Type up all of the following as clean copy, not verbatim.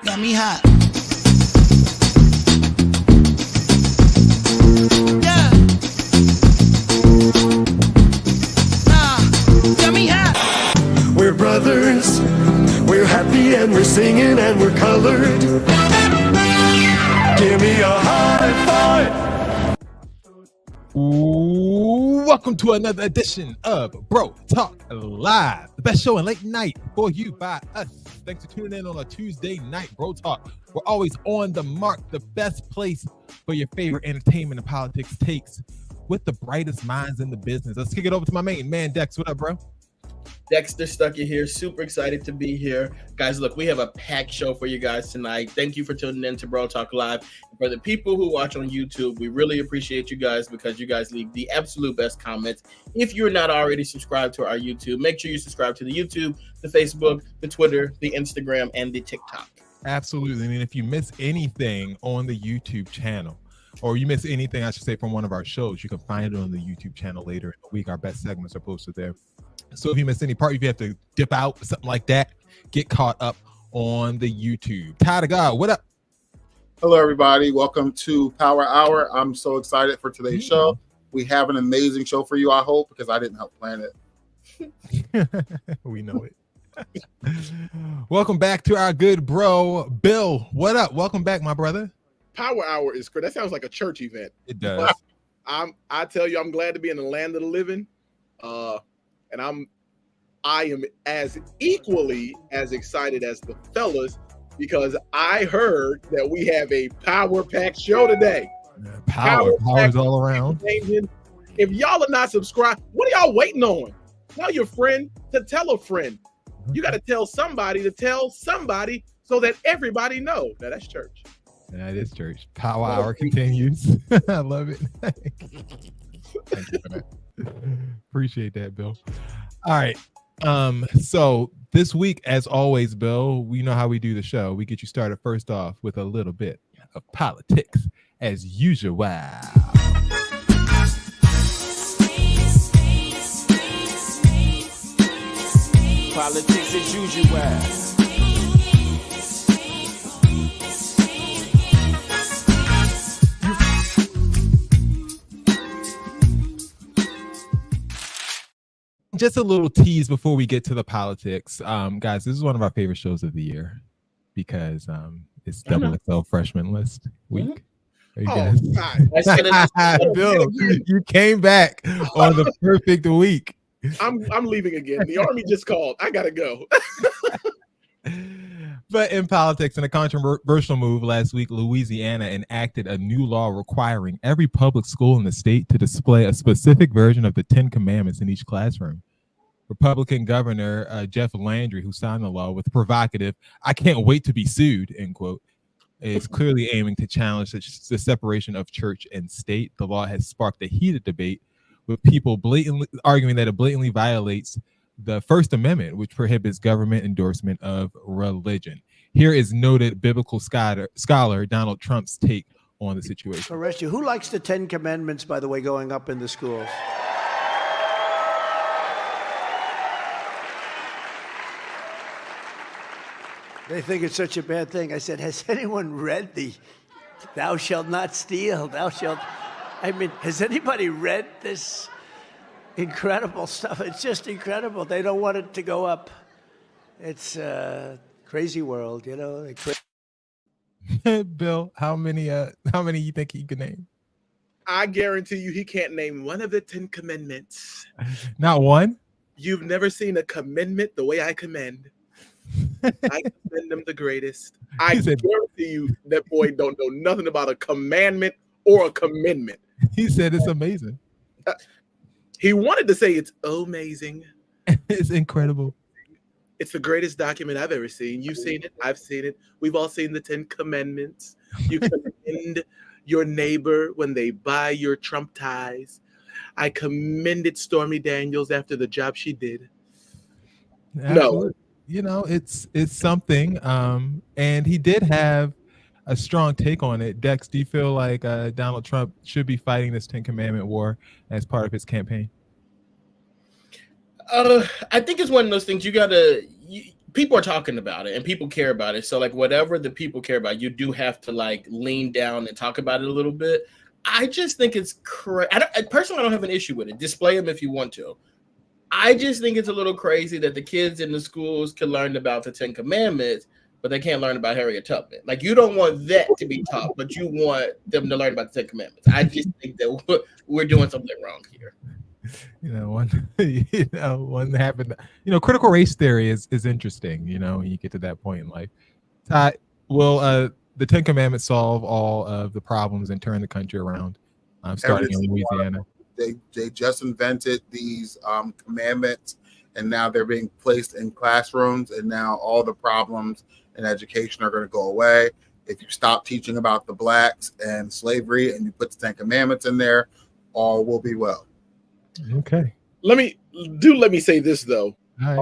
Got me hot. Yeah. Got me hot. We're brothers. We're happy and we're singing and we're colored. Give me a high five. Welcome to another edition of Bro Talk Live, the best show in late night for you by us. Thanks for tuning in on a Tuesday night, Bro Talk. We're always on the mark, the best place for your favorite entertainment and politics takes with the brightest minds in the business. Let's kick it over to my main man, Dex. What up, bro? Dexter Stuckey here. Super excited to be here. Guys, look, we have a packed show for you guys tonight. Thank you for tuning in to Bro Talk Live. For the people who watch on YouTube, we really appreciate you guys because you guys leave the absolute best comments. If you're not already subscribed to our YouTube, make sure you subscribe to the YouTube, the Facebook, the Twitter, the Instagram, and the TikTok. Absolutely. I mean, if you miss anything on the YouTube channel, or you miss anything, I should say, from one of our shows, you can find it on the YouTube channel later in the week. Our best segments are posted there. So if you miss any part, if you have to dip out, something like that, get caught up on the YouTube. Ty to God, what up? Hello, everybody. Welcome to Power Hour. I'm so excited for today's show. We have an amazing show for you, I hope, because I didn't help plan it. We know it. Welcome back to our good bro, Bill. What up? Welcome back, my brother. Power Hour is great. That sounds like a church event. It does. I tell you, I'm glad to be in the land of the living. And I am as equally as excited as the fellas because I heard that we have a power-packed show today. Power's all around. If y'all are not subscribed, what are y'all waiting on? Tell your friend to tell a friend. You got to tell somebody to tell somebody so that everybody know. Now that's church. That is church. Power Hour continues. I love it. Thank you for that. Appreciate that, Bill. All right. So this week, as always, Bill, we know how we do the show. We get you started first off with a little bit of politics, as usual. Politics as usual. Just a little tease before we get to the politics. Guys, this is one of our favorite shows of the year because it's Double XL Freshman List week. Are you guys? Bill, you came back on the perfect week. I'm leaving again. The Army just called. I gotta go. But in politics, in a controversial move last week, Louisiana enacted a new law requiring every public school in the state to display a specific version of the 10 Commandments in each classroom. Republican Governor Jeff Landry, who signed the law with provocative, "I can't wait to be sued," end quote, is clearly aiming to challenge the separation of church and state. The law has sparked a heated debate with people blatantly arguing that it blatantly violates the First Amendment, which prohibits government endorsement of religion. Here is noted biblical scholar Donald Trump's take on the situation. Arrest you. Who likes the 10 Commandments, by the way, going up in the schools? They think it's such a bad thing. I said, has anyone read the "Thou shalt not steal, thou shalt..." I mean, has anybody read this incredible stuff? It's just incredible. They don't want it to go up. It's a crazy world, you know. Bill, how many you think he could name? I guarantee you he can't name one of the 10 Commandments. Not one? You've never seen a commandment the way I commend. I commend them the greatest. I guarantee you that boy don't know nothing about a commandment or a commendment. He said it's amazing. He wanted to say it's amazing. It's incredible. It's the greatest document I've ever seen. You've seen it. I've seen it. We've all seen the 10 Commandments. You commend your neighbor when they buy your Trump ties. I commended Stormy Daniels after the job she did. Absolutely. No. You know, it's something. And he did have a strong take on it. Dex, do you feel like Donald Trump should be fighting this 10 Commandment war as part of his campaign? I think it's one of those things you gotta people are talking about it and people care about it. So like whatever the people care about, you do have to like lean down and talk about it a little bit. I just think it's crazy. Personally, I don't have an issue with it. Display them if you want to. I just think it's a little crazy that the kids in the schools can learn about the 10 Commandments, but they can't learn about Harriet Tubman. Like, you don't want that to be taught, but you want them to learn about the 10 Commandments. I just think that we're doing something wrong here. One happened. Critical race theory is interesting. When you get to that point in life. Will the 10 Commandments solve all of the problems and turn the country around? Starting in Louisiana. They just invented these commandments, and now they're being placed in classrooms, and now all the problems in education are going to go away. If you stop teaching about the blacks and slavery and you put the 10 Commandments in there, all will be well. Okay. Let me say this though. Right.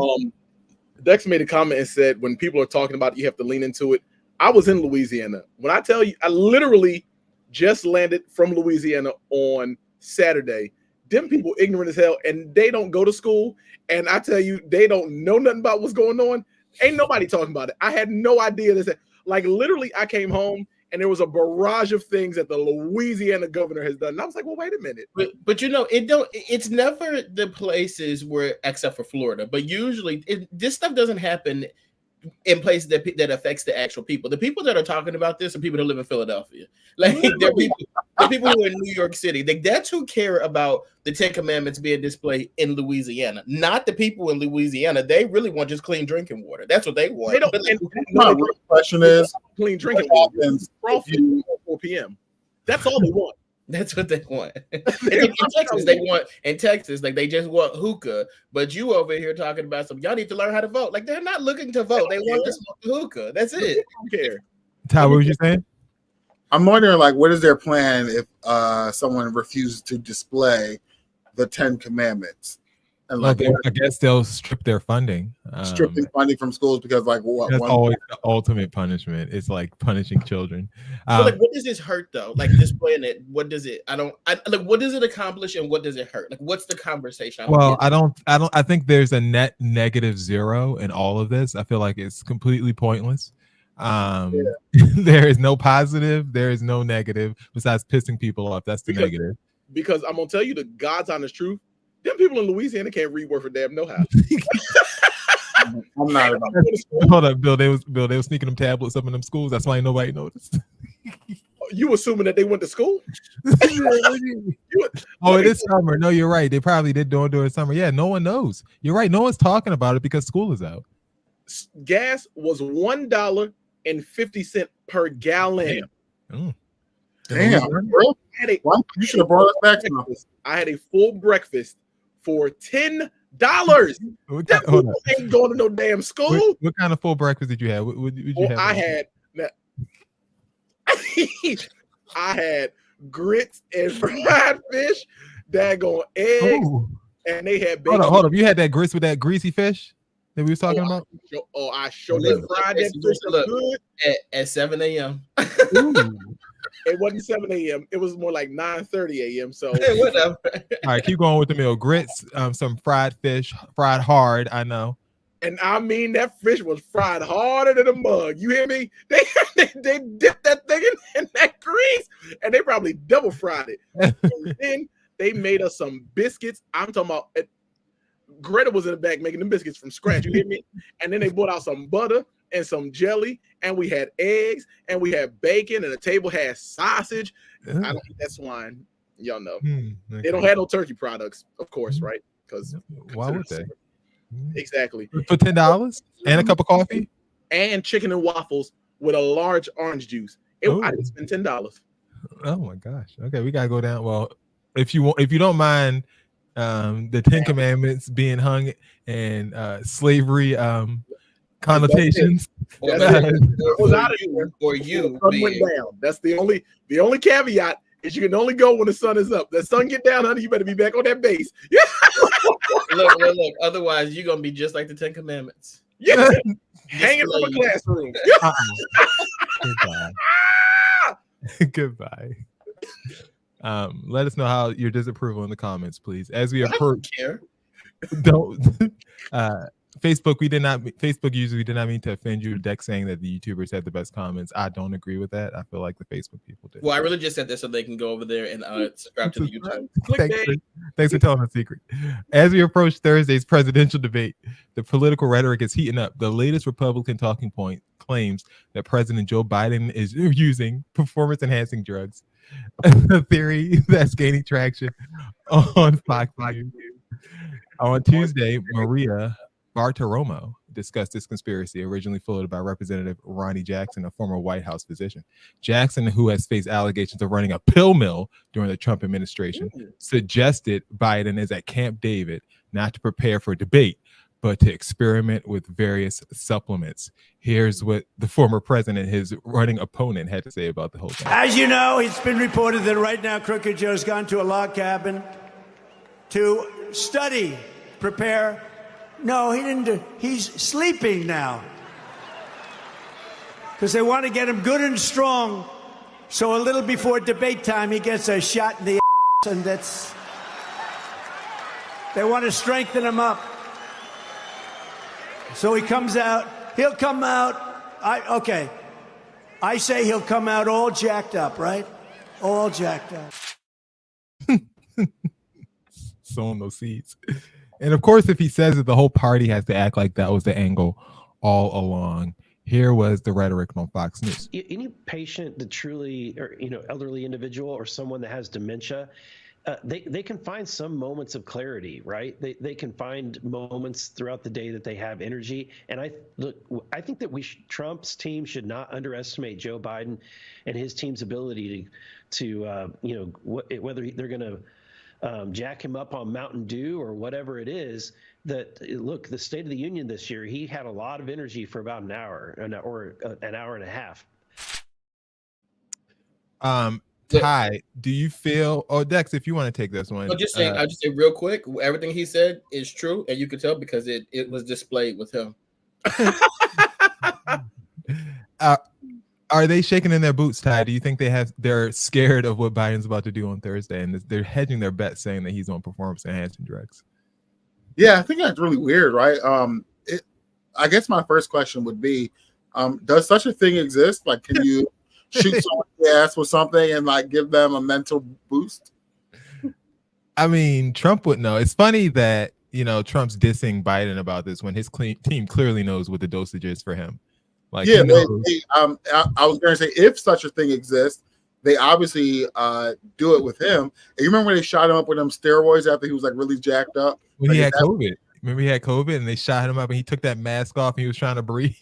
Dex made a comment and said when people are talking about it, you have to lean into it. I was in Louisiana. When I tell you, I literally just landed from Louisiana on Saturday. Them people ignorant as hell, and they don't go to school. And I tell you, they don't know nothing about what's going on. Ain't nobody talking about it. I had no idea this. Like literally, I came home and there was a barrage of things that the Louisiana governor has done. And I was like, well, wait a minute. But it's never the places where, except for Florida, but usually this stuff doesn't happen in places that affects the actual people. The people that are talking about this are people that live in Philadelphia. Like they're people who are in New York City. That's who care about the 10 Commandments being displayed in Louisiana, not the people in Louisiana. They really want just clean drinking water. That's what they want. They don't. My real question is clean drinking water. 4 p.m. That's all they want. That's what they want. In Texas, like they just want hookah, but you over here talking about y'all need to learn how to vote. Like they're not looking to vote. They want to smoke the hookah. That's it. I don't care. Ty, what were you saying? I'm wondering, like, what is their plan if someone refuses to display the 10 Commandments? And like, I guess they'll strip their funding. Stripping funding from schools because, like, that's always the ultimate punishment. It's like punishing children. Like, what does this hurt though? Like displaying it, what does it? What does it accomplish and what does it hurt? Like, what's the conversation? I think there's a net negative zero in all of this. I feel like it's completely pointless. There is no positive. There is no negative besides pissing people off. That's the negative. Because I'm gonna tell you the God's honest truth. Them people in Louisiana can't read word for damn no how. I'm not about Hold up, Bill. They was sneaking them tablets up in them schools. That's why nobody noticed. You assuming that they went to school? Oh, it is summer. No, you're right. They probably did during summer. Yeah, no one knows. You're right. No one's talking about it because school is out. Gas was $1.50 per gallon. Damn, bro. You should have brought us back to this. I had a full breakfast for $10. That ain't going to no damn school. What kind of full breakfast did you have? What did you have? I had grits and fried fish, daggone eggs, and they had bacon. Hold up. You had that grits with that greasy fish that we was talking about? I showed them fried that fish good at 7 a.m. It wasn't 7 a.m. It was more like 9:30 a.m. So whatever. All right, keep going with the meal. Grits, some fried fish, fried hard. I know. And I mean that fish was fried harder than a mug. You hear me? They dipped that thing in that grease, and they probably double fried it. And then they made us some biscuits. I'm talking about. Greta was in the back making them biscuits from scratch. You hear me? And then they brought out some butter and some jelly, and we had eggs, and we had bacon, and the table had sausage. I don't eat that swine. Y'all know. Okay. They don't have no turkey products, of course, right? Because why would they? Exactly. For $10 and a cup of coffee? And chicken and waffles with a large orange juice. I didn't spend $10. Oh my gosh. Okay, we gotta go down. Well, if you don't mind the 10 Commandments being hung and slavery connotations. Or you went down. That's the only caveat is you can only go when the sun is up. The sun get down, honey, you better be back on that base. Yeah. Look. Otherwise, you're gonna be just like the 10 Commandments. Yeah. Hanging from a classroom. Goodbye. Let us know how your disapproval in the comments, please. As we approach, Facebook, Facebook users, we did not mean to offend you. Dex saying that the YouTubers had the best comments. I don't agree with that. I feel like the Facebook people did. Well, I really just said this so they can go over there and subscribe to the YouTube. Thanks for telling the secret. As we approach Thursday's presidential debate, the political rhetoric is heating up. The latest Republican talking point claims that President Joe Biden is using performance-enhancing drugs, a theory that's gaining traction on Fox News. On Tuesday, Maria Bartiromo discussed this conspiracy originally floated by Representative Ronnie Jackson, a former White House physician. Jackson, who has faced allegations of running a pill mill during the Trump administration, suggested Biden is at Camp David not to prepare for debate, but to experiment with various supplements. Here's what the former president, his running opponent, had to say about the whole thing. As you know, it's been reported that right now Crooked Joe's gone to a log cabin to study, prepare. No, he didn't. He's sleeping now. Because they want to get him good and strong. So a little before debate time, he gets a shot in the ass, and that's. They want to strengthen him up. So he comes out. He'll come out. Okay. I say he'll come out all jacked up, right? All jacked up. Sowing those seeds. And of course, if he says it, the whole party has to act like that was the angle all along. Here was the rhetoric on Fox News. Any patient that truly, or elderly individual or someone that has dementia, they can find some moments of clarity, right? They can find moments throughout the day that they have energy. And I think that Trump's team should not underestimate Joe Biden and his team's ability to whether they're going to jack him up on Mountain Dew or whatever it is. That look, the State of the Union this year, he had a lot of energy for about an hour or an hour and a half. Ty, do you feel? Oh, Dex, if you want to take this one, I'll just say real quick. Everything he said is true, and you could tell because it was displayed with him. Are they shaking in their boots, Ty? Do you think they're scared of what Biden's about to do on Thursday, and they're hedging their bet, saying that he's on performance-enhancing drugs? Yeah, I think that's really weird, right? I guess my first question would be, does such a thing exist? Like, can you shoot someone in the ass with something and like give them a mental boost? I mean, Trump would know. It's funny that Trump's dissing Biden about this when his team clearly knows what the dosage is for him. Like, yeah, I was going to say, if such a thing exists, they obviously do it with him. And you remember when they shot him up with them steroids after he was like really jacked up? When he had COVID. Remember he had COVID and they shot him up and he took that mask off and he was trying to breathe.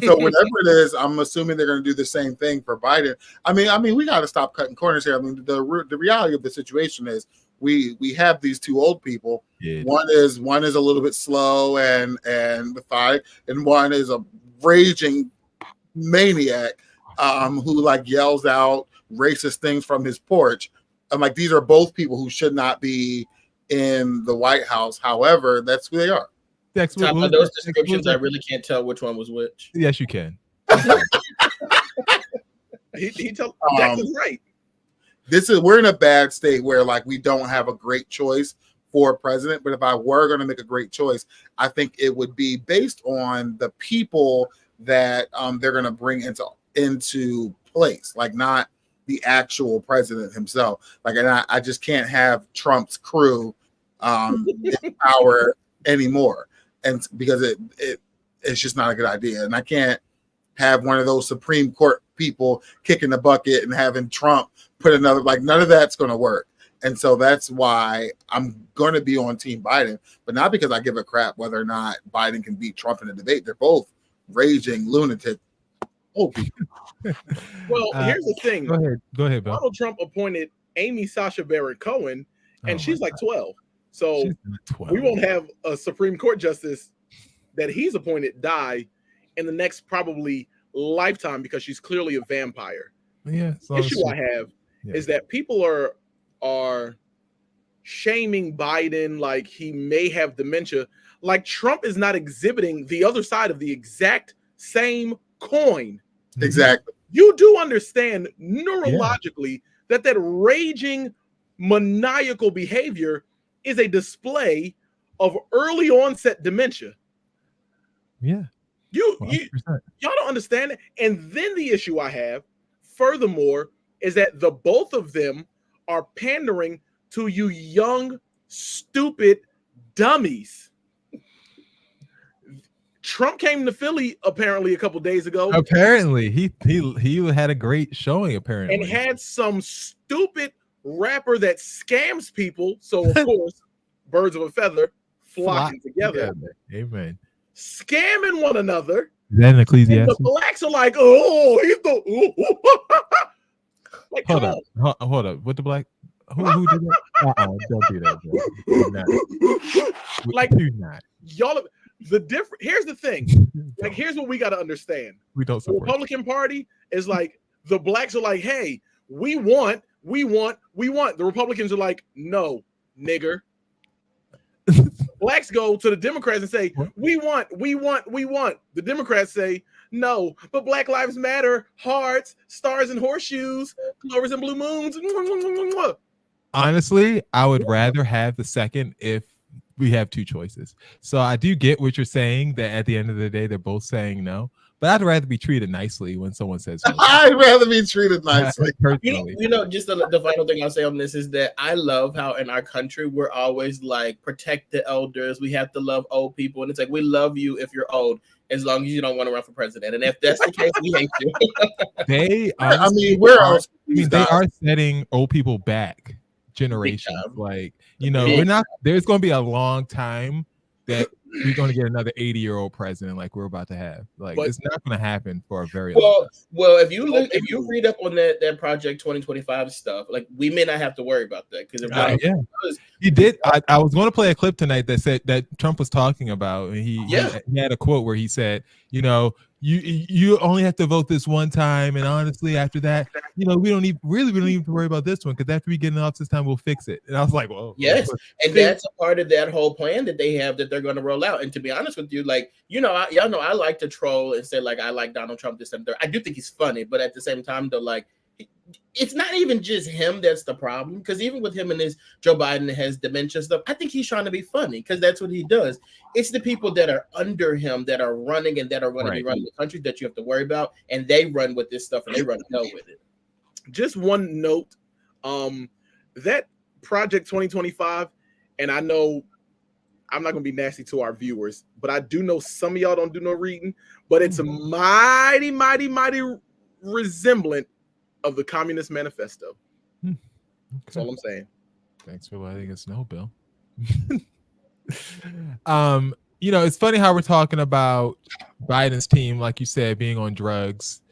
So whatever it is, I'm assuming they're going to do the same thing for Biden. I mean, we got to stop cutting corners here. I mean, the reality of the situation is we have these two old people. Yeah. One is a little bit slow and methodic, and one is a raging maniac who like yells out racist things from his porch. I'm like, these are both people who should not be in the White House. However, that's who they are. Dex, Top of those descriptions, I really can't tell which one was which. Yes, you can. he told Dex is right. We're in a bad state where like we don't have a great choice for president. But if I were going to make a great choice, I think it would be based on the people that they're going to bring into place, like not the actual president himself. Like, and I just can't have Trump's crew in power anymore, and because it's just not a good idea. And I can't have one of those Supreme Court people kicking the bucket and having Trump put another, like none of that's going to work. And so that's why I'm going to be on Team Biden, but not because I give a crap whether or not Biden can beat Trump in a debate. They're both raging lunatic old people. Well, here's the thing. Go ahead, Bill. Donald Trump appointed Amy Sacha Baron Cohen, and she's like 12. So 12. We won't have a Supreme Court justice that he's appointed die in the next probably lifetime because she's clearly a vampire. Yeah. The issue I have is that people are shaming Biden like he may have dementia. Like Trump is not exhibiting the other side of the exact same coin. Exactly. You do understand neurologically that raging maniacal behavior is a display of early onset dementia. Yeah. You 100%. y'all don't understand it. And then the issue I have, furthermore, is that the both of them are pandering to you young, stupid dummies. Trump came to Philly apparently a couple days ago. Apparently, he had a great showing. Apparently, and had some stupid rapper that scams people. So of course, birds of a feather flocking together. Amen. Scamming one another. Is that an And Ecclesiastes? the blacks are like, oh, he's the like, Hold come up, hold up. What the black? Who did that? Don't do that. Bro. Do not. Like, do not. y'all. The different. Here's the thing. Like, here's what we got to understand. We don't The support Republican Party is like, the blacks are like, hey, we want. The Republicans are like, no, nigger. Blacks go to the Democrats and say, we want. The Democrats say, no, but Black Lives Matter, hearts, stars and horseshoes, clovers and blue moons. Honestly, I would rather have the second if we have two choices. So I do get what you're saying, that at the end of the day, they're both saying no. But I'd rather be treated nicely when someone says no. I'd rather be treated nicely. Personally. Just the final thing I'll say on this is that I love how in our country we're always like protect the elders. We have to love old people, and it's like we love you if you're old, as long as you don't want to run for president. And if that's the case, we hate you. They, I mean, where else? They are setting old people back generations. Like, you know, we're not. There's going to be a long time that we're going to get another 80-year-old president like we're about to have. Like, it's not going to happen for a very long time. Well, if you read up on that Project 2025 stuff, like we may not have to worry about that because he did. I was going to play a clip tonight that said that Trump was talking about, and he had a quote where he said, you know, you only have to vote this one time, and honestly, after that, you know, we don't even have to worry about this one because after we get in office this time, we'll fix it. And I was like, well, yes, and that's a part of that whole plan that they have that they're going to roll out. And to be honest with you, like, you know, y'all know I like to troll and say like I like Donald Trump this and that. I do think he's funny, but at the same time, though, like, it's not even just him that's the problem, because even with him and his Joe Biden has dementia stuff, I think he's trying to be funny because that's what he does. It's the people that are under him that are running and that are going to be running the country that you have to worry about, and they run with this stuff and they run hell with it. Just one note, that Project 2025, and I know I'm not going to be nasty to our viewers, but I do know some of y'all don't do no reading, but it's a mighty resemblant of the Communist Manifesto. Okay. That's all I'm saying. Thanks for letting us know, Bill. You know, it's funny how we're talking about Biden's team, like you said, being on drugs,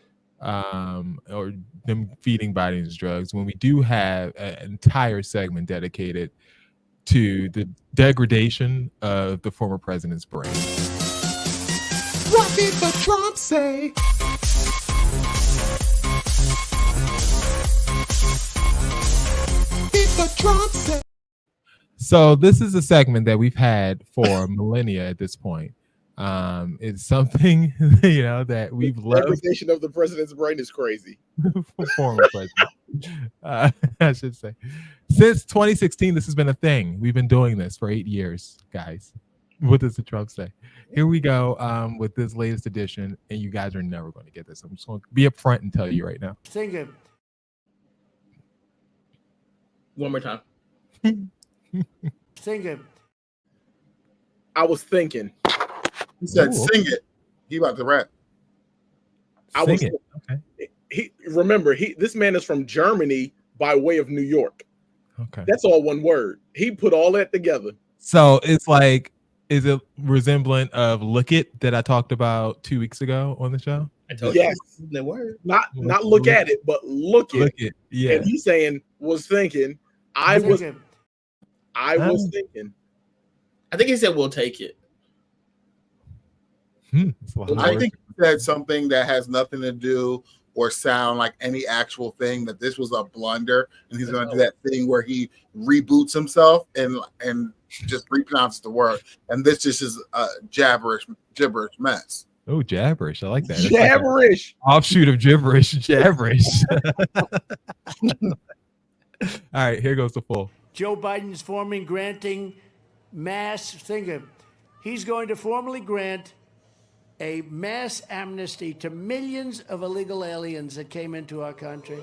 or them feeding Biden's drugs, when we do have an entire segment dedicated to the degradation of the former president's brain. What did the Trump say? So this is a segment that we've had for millennia at this point. It's something, you know, that we've loved. The degradation of the president's brain is crazy. Former president, I should say. Since 2016, this has been a thing. We've been doing this for 8 years, guys. What does the Trump say? Here we go with this latest edition, and you guys are never going to get this. I'm just going to be upfront and tell you right now. Sing it. One more time. Sing it. I was thinking. He said, "Sing it." He about to rap. This man is from Germany by way of New York. Okay, that's all one word. He put all that together. So it's like, is it resemblant of "Look It" that I talked about 2 weeks ago on the show? I told you the word. Not look at it, but look it. Look it. Yeah. And he's saying was thinking. I was thinking. I think he said we'll take it. I think he said something that has nothing to do or sound like any actual thing, that this was a blunder, and he's going to do that thing where he reboots himself and just repronounces the word, and this just is a gibberish mess. Oh, jabberish. I like that. Jabberish. Like offshoot of gibberish, jabberish. All right, here goes the full. Joe Biden's forming granting He's going to formally grant a mass amnesty to millions of illegal aliens that came into our country.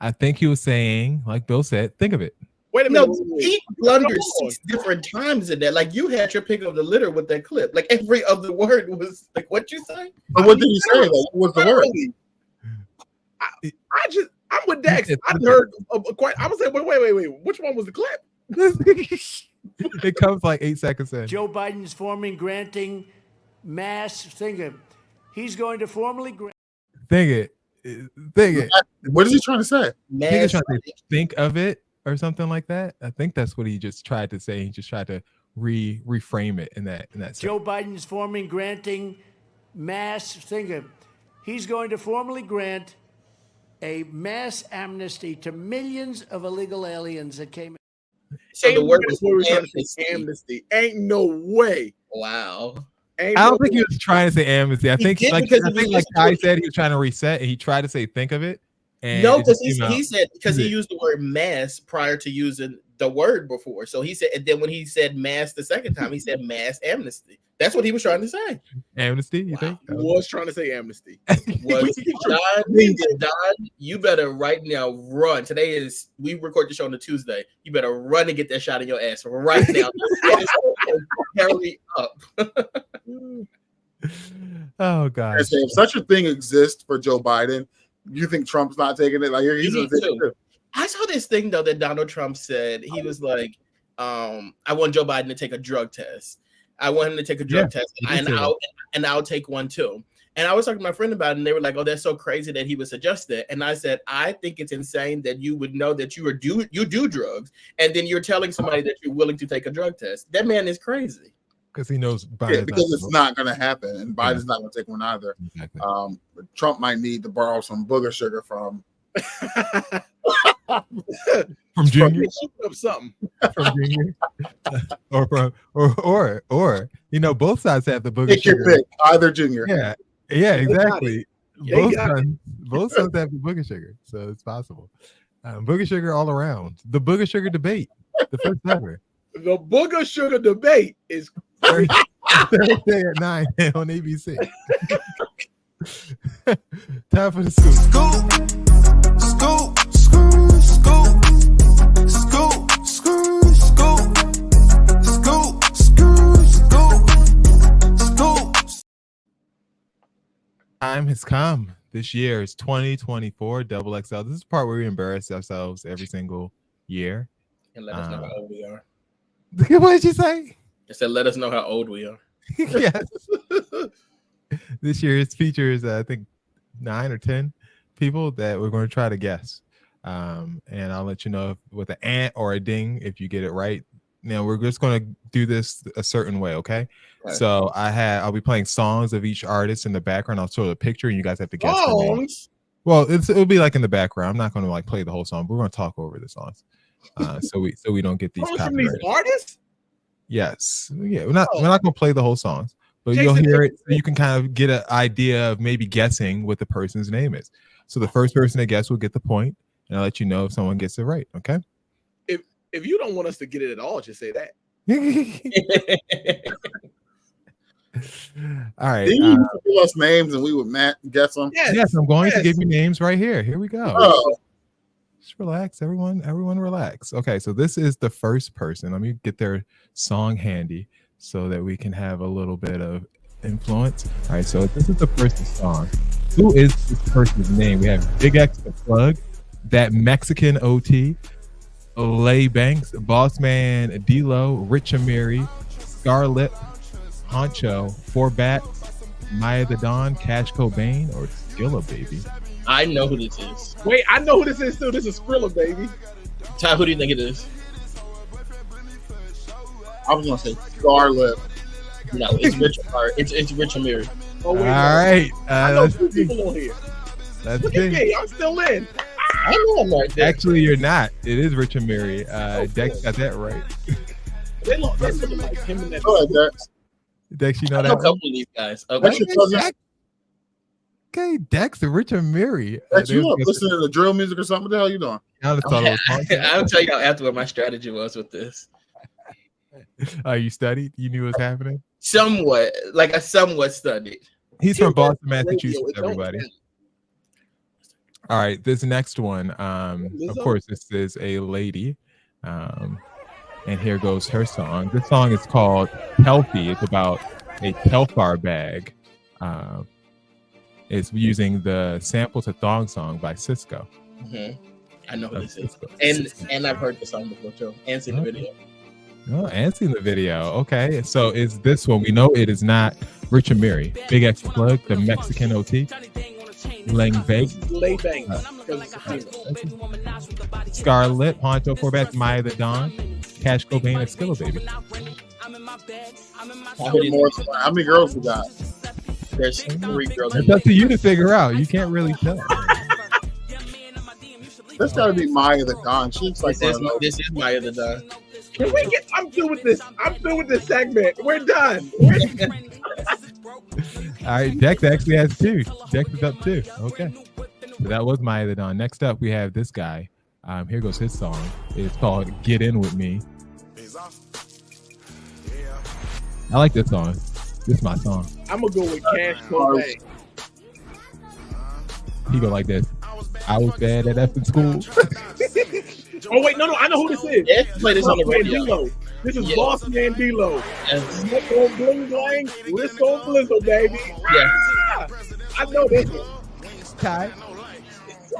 I think he was saying, like Bill said, think of it. Wait a minute. No, he blundered 6 different times in that. Like, you had your pick of the litter with that clip. Like, every other word was like, what you say? But what did he say? Like, what was the word? I'm with Dex. I heard quite. I was saying, wait. Which one was the clip? It comes like 8 seconds in. Joe Biden's forming granting mass He's going to formally grant. Think it. What is he trying to say? I think he's trying to think of it or something like that. I think that's what he just tried to say. He just tried to reframe it in that sense. Joe Biden's forming granting mass He's going to formally grant a mass amnesty to millions of illegal aliens that came in. So the word was amnesty. Ain't no way. Wow. I don't think he was trying to say amnesty. I think like Ty said, he was trying to reset and he tried to say think of it. And no, because he said because he used the word mass prior to using the word before. So he said, and then when he said mass the second time, he said mass amnesty. That's what he was trying to say. Amnesty, you think? He was trying to say amnesty. Don, you better right now run. We record the show on a Tuesday. You better run and get that shot in your ass right now. Hurry up. Oh God! If such a thing exists for Joe Biden, you think Trump's not taking it? Like he's gonna take it too. I saw this thing though that Donald Trump said. He was like, I want Joe Biden to take a drug test. I want him to take a drug test, and I'll take one too. And I was talking to my friend about it, and they were like, "Oh, that's so crazy that he would suggest that." And I said, "I think it's insane that you would know that you do drugs, and then you're telling somebody that you're willing to take a drug test. That man is crazy." Because he knows Biden. Because it's not going to happen, and Biden's not going to take one either. Exactly. Trump might need to borrow some booger sugar from Junior, something from Junior, or both sides have the booger Take sugar. your pick, either Junior. Yeah, exactly. Both sons have the booger sugar, so it's possible. Booger sugar all around. The booger sugar debate, the first ever. The booger sugar debate is Thursday at 9 on ABC. Time for the scoop. Time has come. This year is 2024 XXL. This is the part where we embarrass ourselves every single year. And let us know how old we are. What did you say? I said, let us know how old we are. Yes. This year it features, I think, 9 or 10 people that we're going to try to guess. And I'll let you know with an ant or a ding if you get it right. Now we're just going to do this a certain way, okay? Right. So I'll be playing songs of each artist in the background. I'll show the picture, and you guys have to guess. Well, it'll be like in the background. I'm not going to like play the whole song. But we're going to talk over the songs, so we don't get these from these artists. Yes, yeah. We're not going to play the whole songs, but you'll hear it. So you can kind of get an idea of maybe guessing what the person's name is. So the first person to guess will get the point, and I'll let you know if someone gets it right. Okay. If you don't want us to get it at all, just say that. All right. You give us names and we would guess them. Yes, I'm going to give you names right here. Here we go. Oh. Just relax, everyone. Everyone relax. Okay, so this is the first person. Let me get their song handy so that we can have a little bit of influence. All right, so this is the first song. Who is this person's name? We have Big X the Plug, That Mexican OT, Lay Banks, Boss Man D-Lo, Rich Amiri, Scarlett, Honcho, Four Bats, Maya the Don, Cash Cobain, or Skilla Baby. I know who this is. Wait, I know who this is too. This is Skrilla Baby. Ty, who do you think it is? I was gonna say Scarlett. No, it's Rich. It's Rich Amiri. Oh, wait, all right. I know two people on here. Let's Look at me. I'm still in. I know I'm right there. Actually, you're not. It is Rich Amiri. Dex got that right. They look like him and that. Go ahead, Dex. Dex, you know I that? know a couple of these guys. That's your cousin. Okay, Dex and Rich Amiri. Dex, you up listening to drill music or something? What the hell you doing? I'll tell you after what my strategy was with this. You studied? You knew what was happening? Somewhat, like I somewhat studied. He's from Boston, Radio, Massachusetts, it don't everybody. count. All right, this next one, of Lizzo? course, this is a lady, and here goes her song. This song is called Healthy. It's about a Telfar bag. It's using the sample to Thong Song by Cisco. I know who this is, Cisco. and I've heard the song before too, and seen the video. Oh, and seen the video. Okay, so is this one? We know it is not Rich and Mary. Big X Plug, the Mexican OT. Lang Banks. Lay Banks. Scarlett, Honcho, Forbats, Maya the Don, Cash Cobain, and Skilla Baby. How many girls we got? There's 3 girls. It's up to you to figure out. You can't really tell. That's got to be Maya the Don. She looks like This is Maya the Don. Can we get? I'm through with this. I'm through with this segment. We're done. All right, Dex actually has 2. Dex is up 2. Okay. So that was Maya the Don. Next up, we have this guy. Here goes his song. It's called Get In With Me. I like this song. This is my song. I'm gonna go with Cash Cobain. He go like this. I was bad at effing school. Oh wait, no, I know who this is. Yeah, play this on the radio. D-Lo. This is Boss Man D-Lo. Yes. Let's go bling bling. Let's go blizzle, baby. Yeah. Ah, I know this. Ty.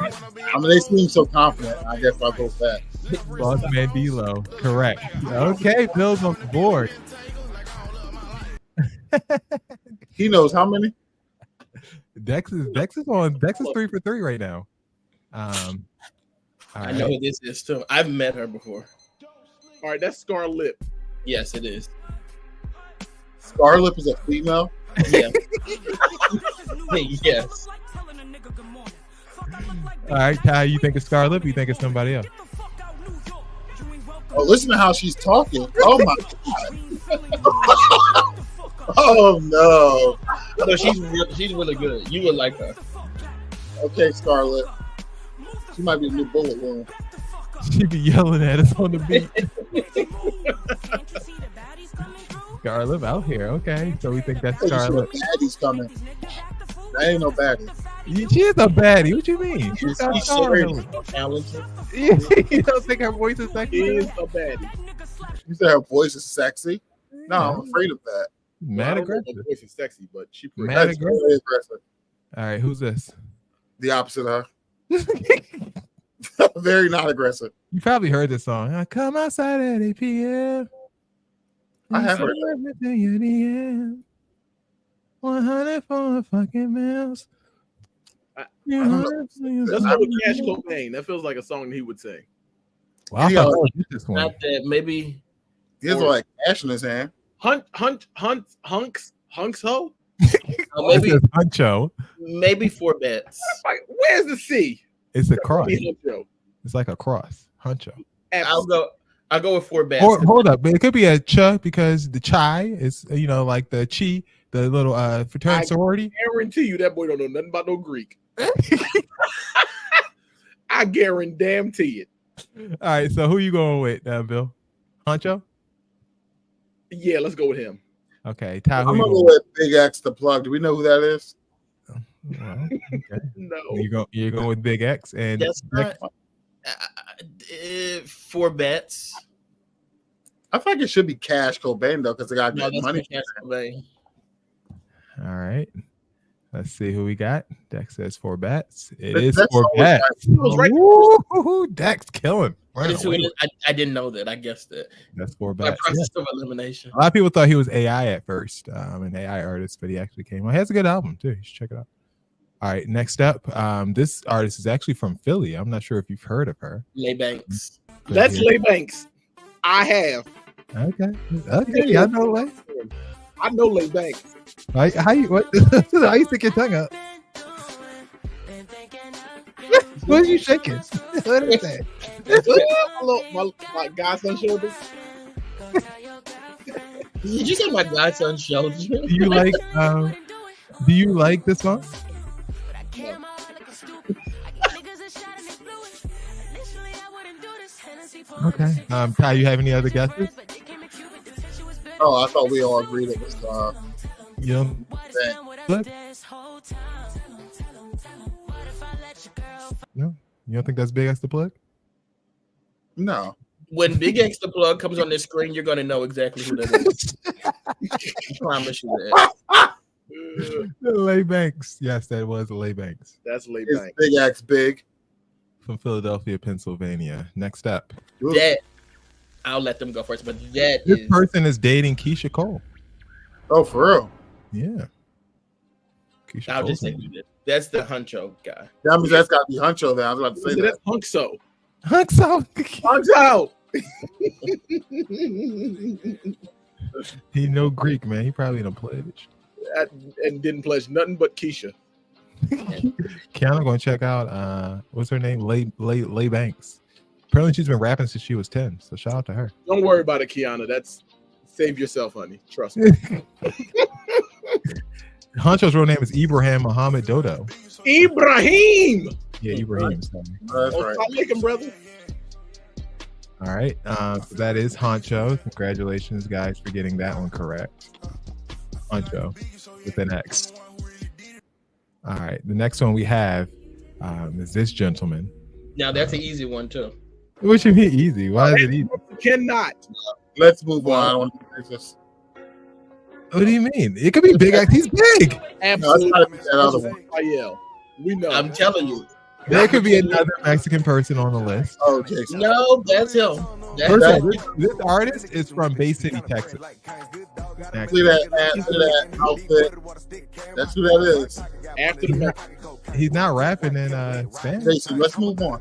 I mean, they seem so confident. I guess I'll go with that. Boss Man D-Lo. Correct. Okay, Bill's on the board. He knows how many? Dex is 3 for 3 right now. I know who this is too. I've met her before. All right, that's Scarlett. Yes, it is. Scarlett is a female. Yeah. Yes. All right, Ty, you think it's Scarlett or you think it's somebody else? Oh, listen to how she's talking. Oh my god. Oh no. No, she's really good. You would like her. Okay, Scarlett. She might be a new bullet wound. She be yelling at us on the beat. Scarlett out here. Okay, so we think that's Scarlett. Baddie's coming. That ain't no baddie. She is a baddie. What you mean? She's got She's Scarlett. Talented. You don't think her voice is She sexy? is a baddie. You said her voice is sexy? No, I'm afraid of that. Mad I don't know if aggressive. her voice is sexy, but she pretty. Mad That's aggressive. very aggressive. All right, who's this? The opposite of her. Very not aggressive. You probably heard this song. I come outside at 8 p.m. I have heard that. Everything in the end. 100 for fucking miles. don't know. Let's go with Cash Cobain. That feels like a song he would sing. Well, I Yeah. thought I would get this one. Not that. Maybe. He has like ash in his hand. Hunks ho? This Maybe. is Huncho. Maybe 4 bets. Like, where's the C? It's a cross. Huncho. It's like a cross. Huncho. I'll go with 4 bets. Hold up. It could be a ch because the chai is, like the chi, the little fraternity sorority. Guarantee you that boy don't know nothing about no Greek. I guarantee it. All right. So who you going with, Bill? Huncho? Yeah, let's go with him. Okay. Ty, I'm who you gonna go going with Big X the Plug. Do we know who that is? with? Well, okay. No. You're going with Big X and That's not. 4 bets. I think it should be Cash Cobain though, because they got No, good that's money. not Cash Cobain. all right. Let's see who we got. Dex says 4 bets. It That- is that's 4 always bets. He was right. Ooh, Dex killing. That's who it is. I didn't know that. I guessed it. That's 4 By bets. process of elimination. A lot of people thought he was AI at first, an AI artist, but he actually came on. He has a good album too. You should check it out. All right, next up, this artist is actually from Philly. I'm not sure if you've heard of her. Lay Banks. That's Lay Banks. I have. Okay, I know Lay. I know Lay Banks. How you stick your tongue out? What are you shaking? What is that? my godson shoulders. Did you say my godson showed you? Do you like this song? Okay. Ty, you have any other guesses? Oh, I thought we all agreed it was Young Plug? No, you don't think that's Big X the Plug? no. When Big X the Plug comes on the screen, you're gonna know exactly who that is. I promise you that. Lay Banks. Yes, that was Lay Banks That's laid Is back. Big X big? from Philadelphia, Pennsylvania. Next up, That I'll let them go first, but that this is person is dating Keisha Cole. Oh, for real? Yeah. Keisha I'll Cole's just say name. that's the Huncho guy. That means that's got to be Huncho then. I was about to say that. That's Hunk So. Hunks out. Hunk's out. He know Greek, man. He probably done pledged. And didn't pledge nothing but Keisha. Kiana gonna check out what's her name? Lay Banks. Apparently she's been rapping since she was 10. So shout out to her. Don't worry about it, Kiana. That's save yourself, honey. Trust me. Huncho's real name is Ibrahim Muhammad Dodo. Ibrahim. Yeah, Ibrahim. Sorry. That's Oh, right. stop making, brother. All right. So that is Honcho. Congratulations, guys, for getting that one correct. Honcho with an X. All right. The next one we have is this gentleman. Now that's an easy one too. What you mean easy? Why is it easy? Cannot. Let's move on. I don't want to this. What do you mean? It could be Big X. He's big. Absolutely. No, it's gotta be that other one. Raphael. We know. I'm telling you. There could be another Mexican person on the list. Oh, Jason. No, that's him. First of all, That's this artist is from Bay City, Texas. See that outfit? That's who that is. After the match. He's not rapping in Spanish. Jason, let's move on.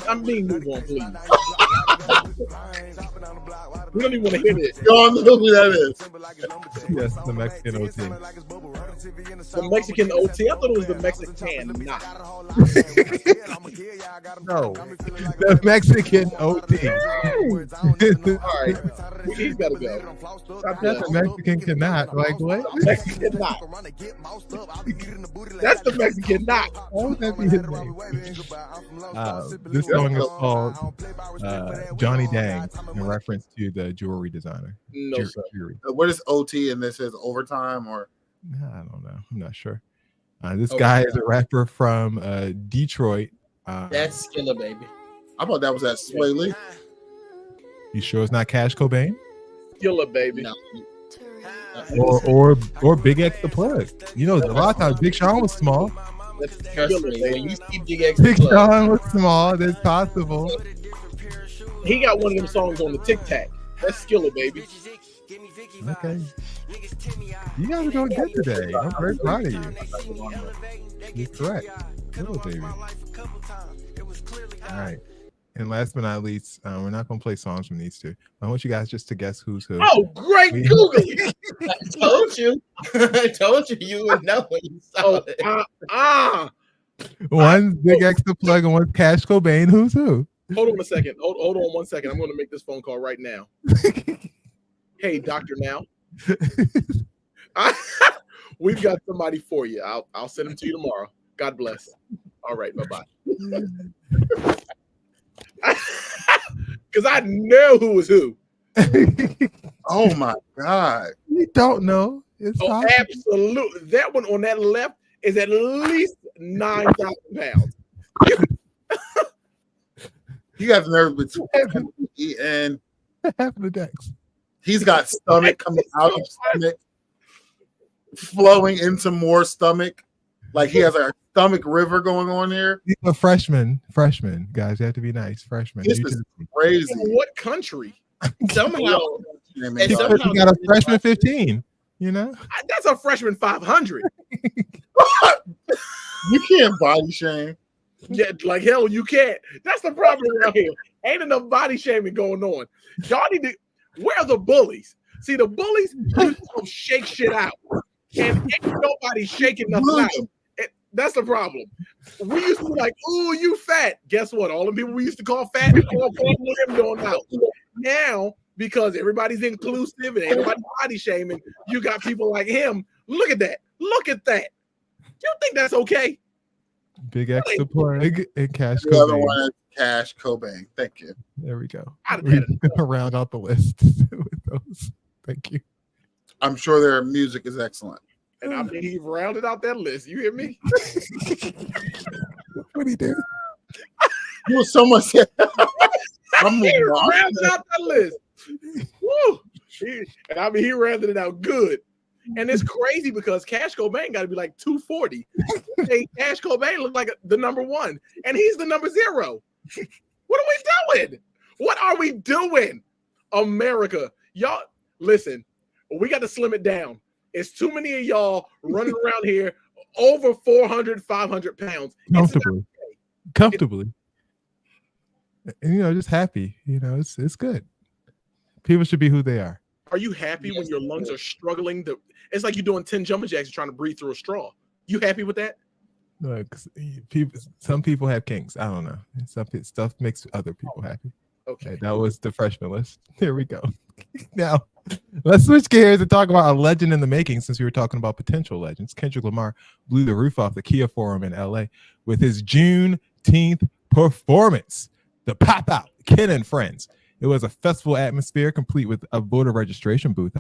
I mean, move on, please. We don't even want to hear this. Y'all know who that is. Yes, the Mexican OT. The Mexican OT. I thought it was the Mexican knot. No, the Mexican OT. All right. He's got to go. Stop That's that. a Mexican cannot. Like what? Mexican knot. That's the Mexican knot. Why would that be his name? This song is called Johnny Dang in reference to the jewelry designer. No, sir. Jewelry. What is OT and this is overtime or? I don't know. I'm not sure. This guy is a rapper from Detroit. that's Skilla, baby. I thought that was that Sway Lee. You sure it's not Cash Cobain Killer, baby. No. or Big X the Plug? You know, a lot of times Big Sean was small. That's Trust Killer, me, baby. when you see Big X Big Club, Sean was small. That's possible. He got one of them songs on the Tic Tac. That's Skiller, baby. Okay. You guys are doing good today. I'm very proud of you. You're correct. Hello, baby. All right. And last but not least, we're not going to play songs from these two. I want you guys just to guess who's who. Oh, great We- Google. I told you. I told you would know when you saw Oh, it. One's Big X the Plug and one's Cash Cobain. Who's who? Hold on a second. Hold on 1 second. I'm going to make this phone call right now. Hey, Dr. Now. We've got somebody for you. I'll send them to you tomorrow. God bless. All right, bye-bye. Because I know who was who. Oh my God. You don't know. It's Oh, possible. absolutely. That one on that left is at least 9,000 pounds. He got nerve between and Half of the decks. he's got stomach coming out of stomach, flowing into more stomach. Like he has a stomach river going on here. He's a freshman. Freshman. Guys, you have to be nice. Freshman. This You is just- crazy. In what country? Somehow, And and he somehow got a freshman 15. You know? That's a freshman 500. you can't body shame. Yeah, like hell, you can't. That's the problem around here. Ain't enough body shaming going on. Y'all need to. Where are the bullies? See, the bullies used to go shake shit out, and ain't nobody shaking nothing out. That's the problem. We used to be like, "Ooh, you fat." Guess what? All the people we used to call fat, we call him going out. Now, because everybody's inclusive and everybody's body shaming, you got people like him. Look at that. Look at that. You think that's okay? Big X the Plug and Cash The other Cobain. one is Cash Cobain. Thank you. There we go. I'd have We had it. round out the list with those. Thank you. I'm sure their music is excellent. And I mean, he rounded out that list. You hear me? What he do? You was so much. I'm He moving on. rounded out that list. Woo! And I mean, he rounded it out good. And it's crazy because Cash Cobain got to be like 240. Hey, Cash Cobain looked like the number one, and he's the number 0. What are we doing? What are we doing? America, y'all, listen, we got to slim it down. It's too many of y'all running around here over 400, 500 pounds. Comfortably. And, just happy. It's good. People should be who they are. Are you happy when your lungs are struggling? It's like you're doing 10 jumping jacks and trying to breathe through a straw. You happy with that? Look, some people have kinks. I don't know. Stuff makes other people happy. Okay. That was the freshman list. Here we go. Now, let's switch gears and talk about a legend in the making since we were talking about potential legends. Kendrick Lamar blew the roof off the Kia Forum in LA with his Juneteenth performance, the Pop Out, Ken and Friends. It was a festival atmosphere complete with a voter registration booth.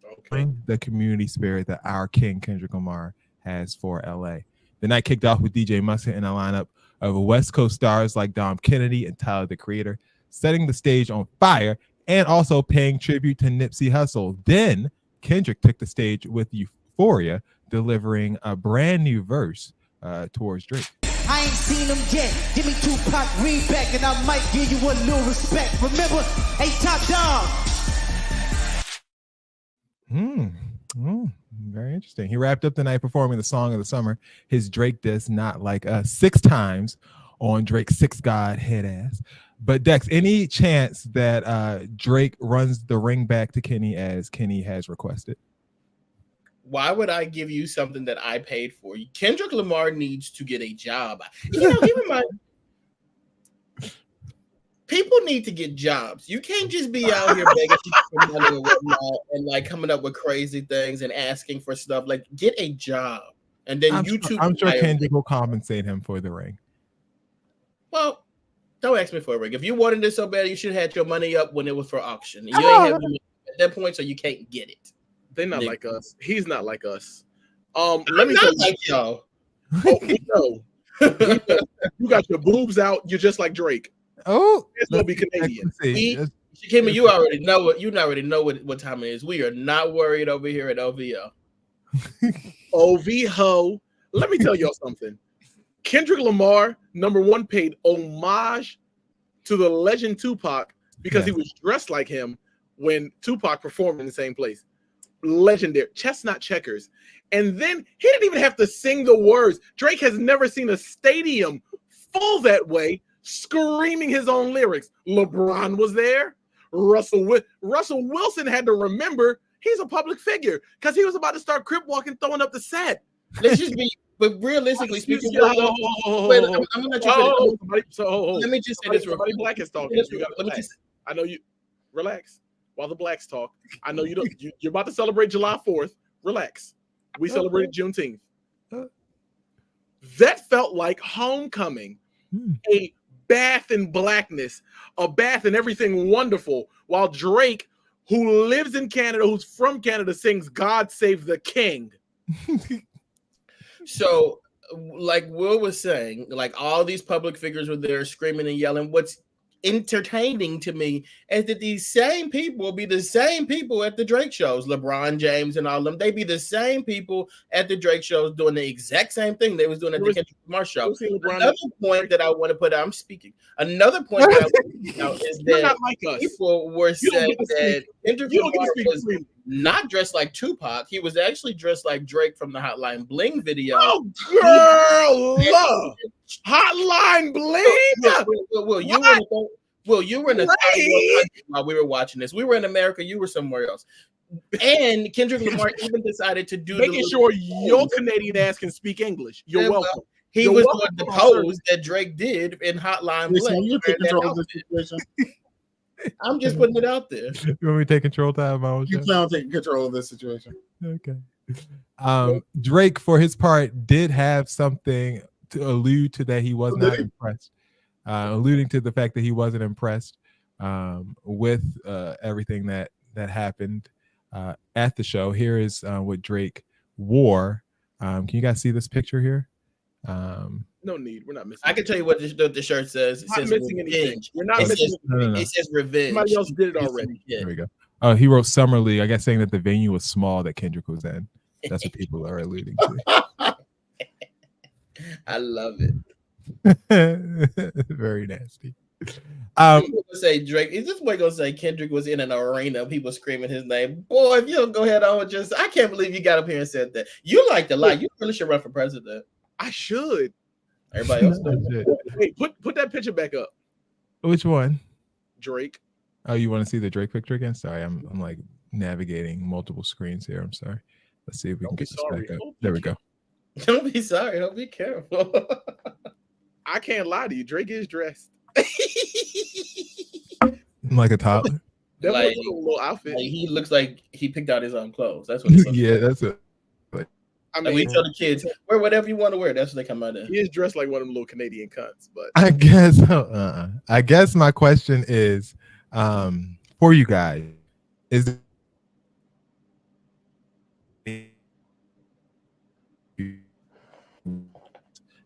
Okay. The community spirit that our king, Kendrick Lamar, has for LA. The night kicked off with DJ Mustard in a lineup of West Coast stars like Dom Kennedy and Tyler, the Creator, setting the stage on fire and also paying tribute to Nipsey Hussle. Then Kendrick took the stage with Euphoria, delivering a brand new verse towards Drake. I ain't seen them yet. Give me Tupac, read back, and I might give you a little respect. Remember, hey, Top Dog. Very interesting. He wrapped up the night performing the song of the summer, his Drake diss, Not Like Us, 6 times on Drake's Six God head ass. But Dex, any chance that Drake runs the ring back to Kenny as Kenny has requested? Why would I give you something that I paid for? Kendrick Lamar needs to get a job. People need to get jobs. You can't just be out here begging for money and whatnot and like coming up with crazy things and asking for stuff. Like, get a job. And then I'm sure Kendrick will compensate him for the ring. Well, don't ask me for a ring. If you wanted it so bad, you should have had your money up when it was for auction. You ain't have money at that point, so you can't get it. They're not like us. He's not like us. Let me tell you, like y'all. Oh, no. You got your boobs out. You're just like Drake. Oh, it's gonna be Canadian. Shakima, you already know what time it is. We are not worried over here at OVO. OVO. Let me tell y'all something. Kendrick Lamar, number one, paid homage to the legend Tupac because he was dressed like him when Tupac performed in the same place. Legendary. Chestnut checkers. And then he didn't even have to sing the words. Drake has never seen a stadium full that way, screaming his own lyrics. LeBron was there. Russell Wilson had to remember he's a public figure because he was about to start crip walking, throwing up the set. Let's just be, but realistically speaking, let me just say this real quick. Black is talking. I know you relax while the blacks talk. I know you don't. You're about to celebrate July 4th. Relax. We celebrated Juneteenth. That felt like homecoming. A bath in blackness, a bath in everything wonderful, while Drake, who lives in Canada, who's from Canada, sings God Save the King. So, like Will was saying, like all these public figures were there screaming and yelling. What's entertaining to me is that these same people will be the same people at the Drake shows, LeBron James and all of them. They be the same people at the Drake shows doing the exact same thing they was doing at the Kendrick Lamar show. Another point that I want to put out, I'm speaking. Another point that I want to put out is that people were saying that Kendrick Lamar was not dressed like Tupac. He was actually dressed like Drake from the Hotline Bling video. Oh, girl, love. Hotline Bling. You were in a country while we were watching this. We were in America. You were somewhere else. And Kendrick Lamar even decided to do making sure your Canadian ass can speak English. You're welcome. He was doing the pose that Drake did in Hotline Bling. You take control of the situation. I'm just putting it out there. You want me to take control time? You plan on taking control of this situation. Okay. Drake, for his part, did have something to allude to that he was not impressed, alluding to the fact that he wasn't impressed with everything that happened. at the show. Here is what Drake wore. Can you guys see this picture here? No need. We're not missing. I can tell you what the shirt says. It Not says missing revenge. anything. We're not It missing says, anything. No. it says revenge. Somebody else did it already. There we go. Oh, he wrote Summer League. I guess saying that the venue was small that Kendrick was in. That's what people are alluding to. I love it. Very nasty. People say Drake. Is this boy gonna say Kendrick was in an arena? People screaming his name. Boy, if you don't go ahead on with just, I can't believe you got up here and said that. You like to lie. You really should run for president. I should. Everybody else does. Wait, put that picture back up. Which one? Drake. Oh, you want to see the Drake picture again? Sorry, I'm like navigating multiple screens here. I'm sorry. Let's see if we can get this back up. There we go. Don't be sorry. Don't be careful. I can't lie to you. Drake is dressed. Like a toddler. That Like- was a little outfit. Like, he looks like he picked out his own clothes. That's what. It looks Yeah, like. that's it. I Like, we mean, tell the kids wear whatever you want to wear. That's what they come out in. he is dressed like one of them little Canadian cunts, but I guess. I guess my question is, for you guys, is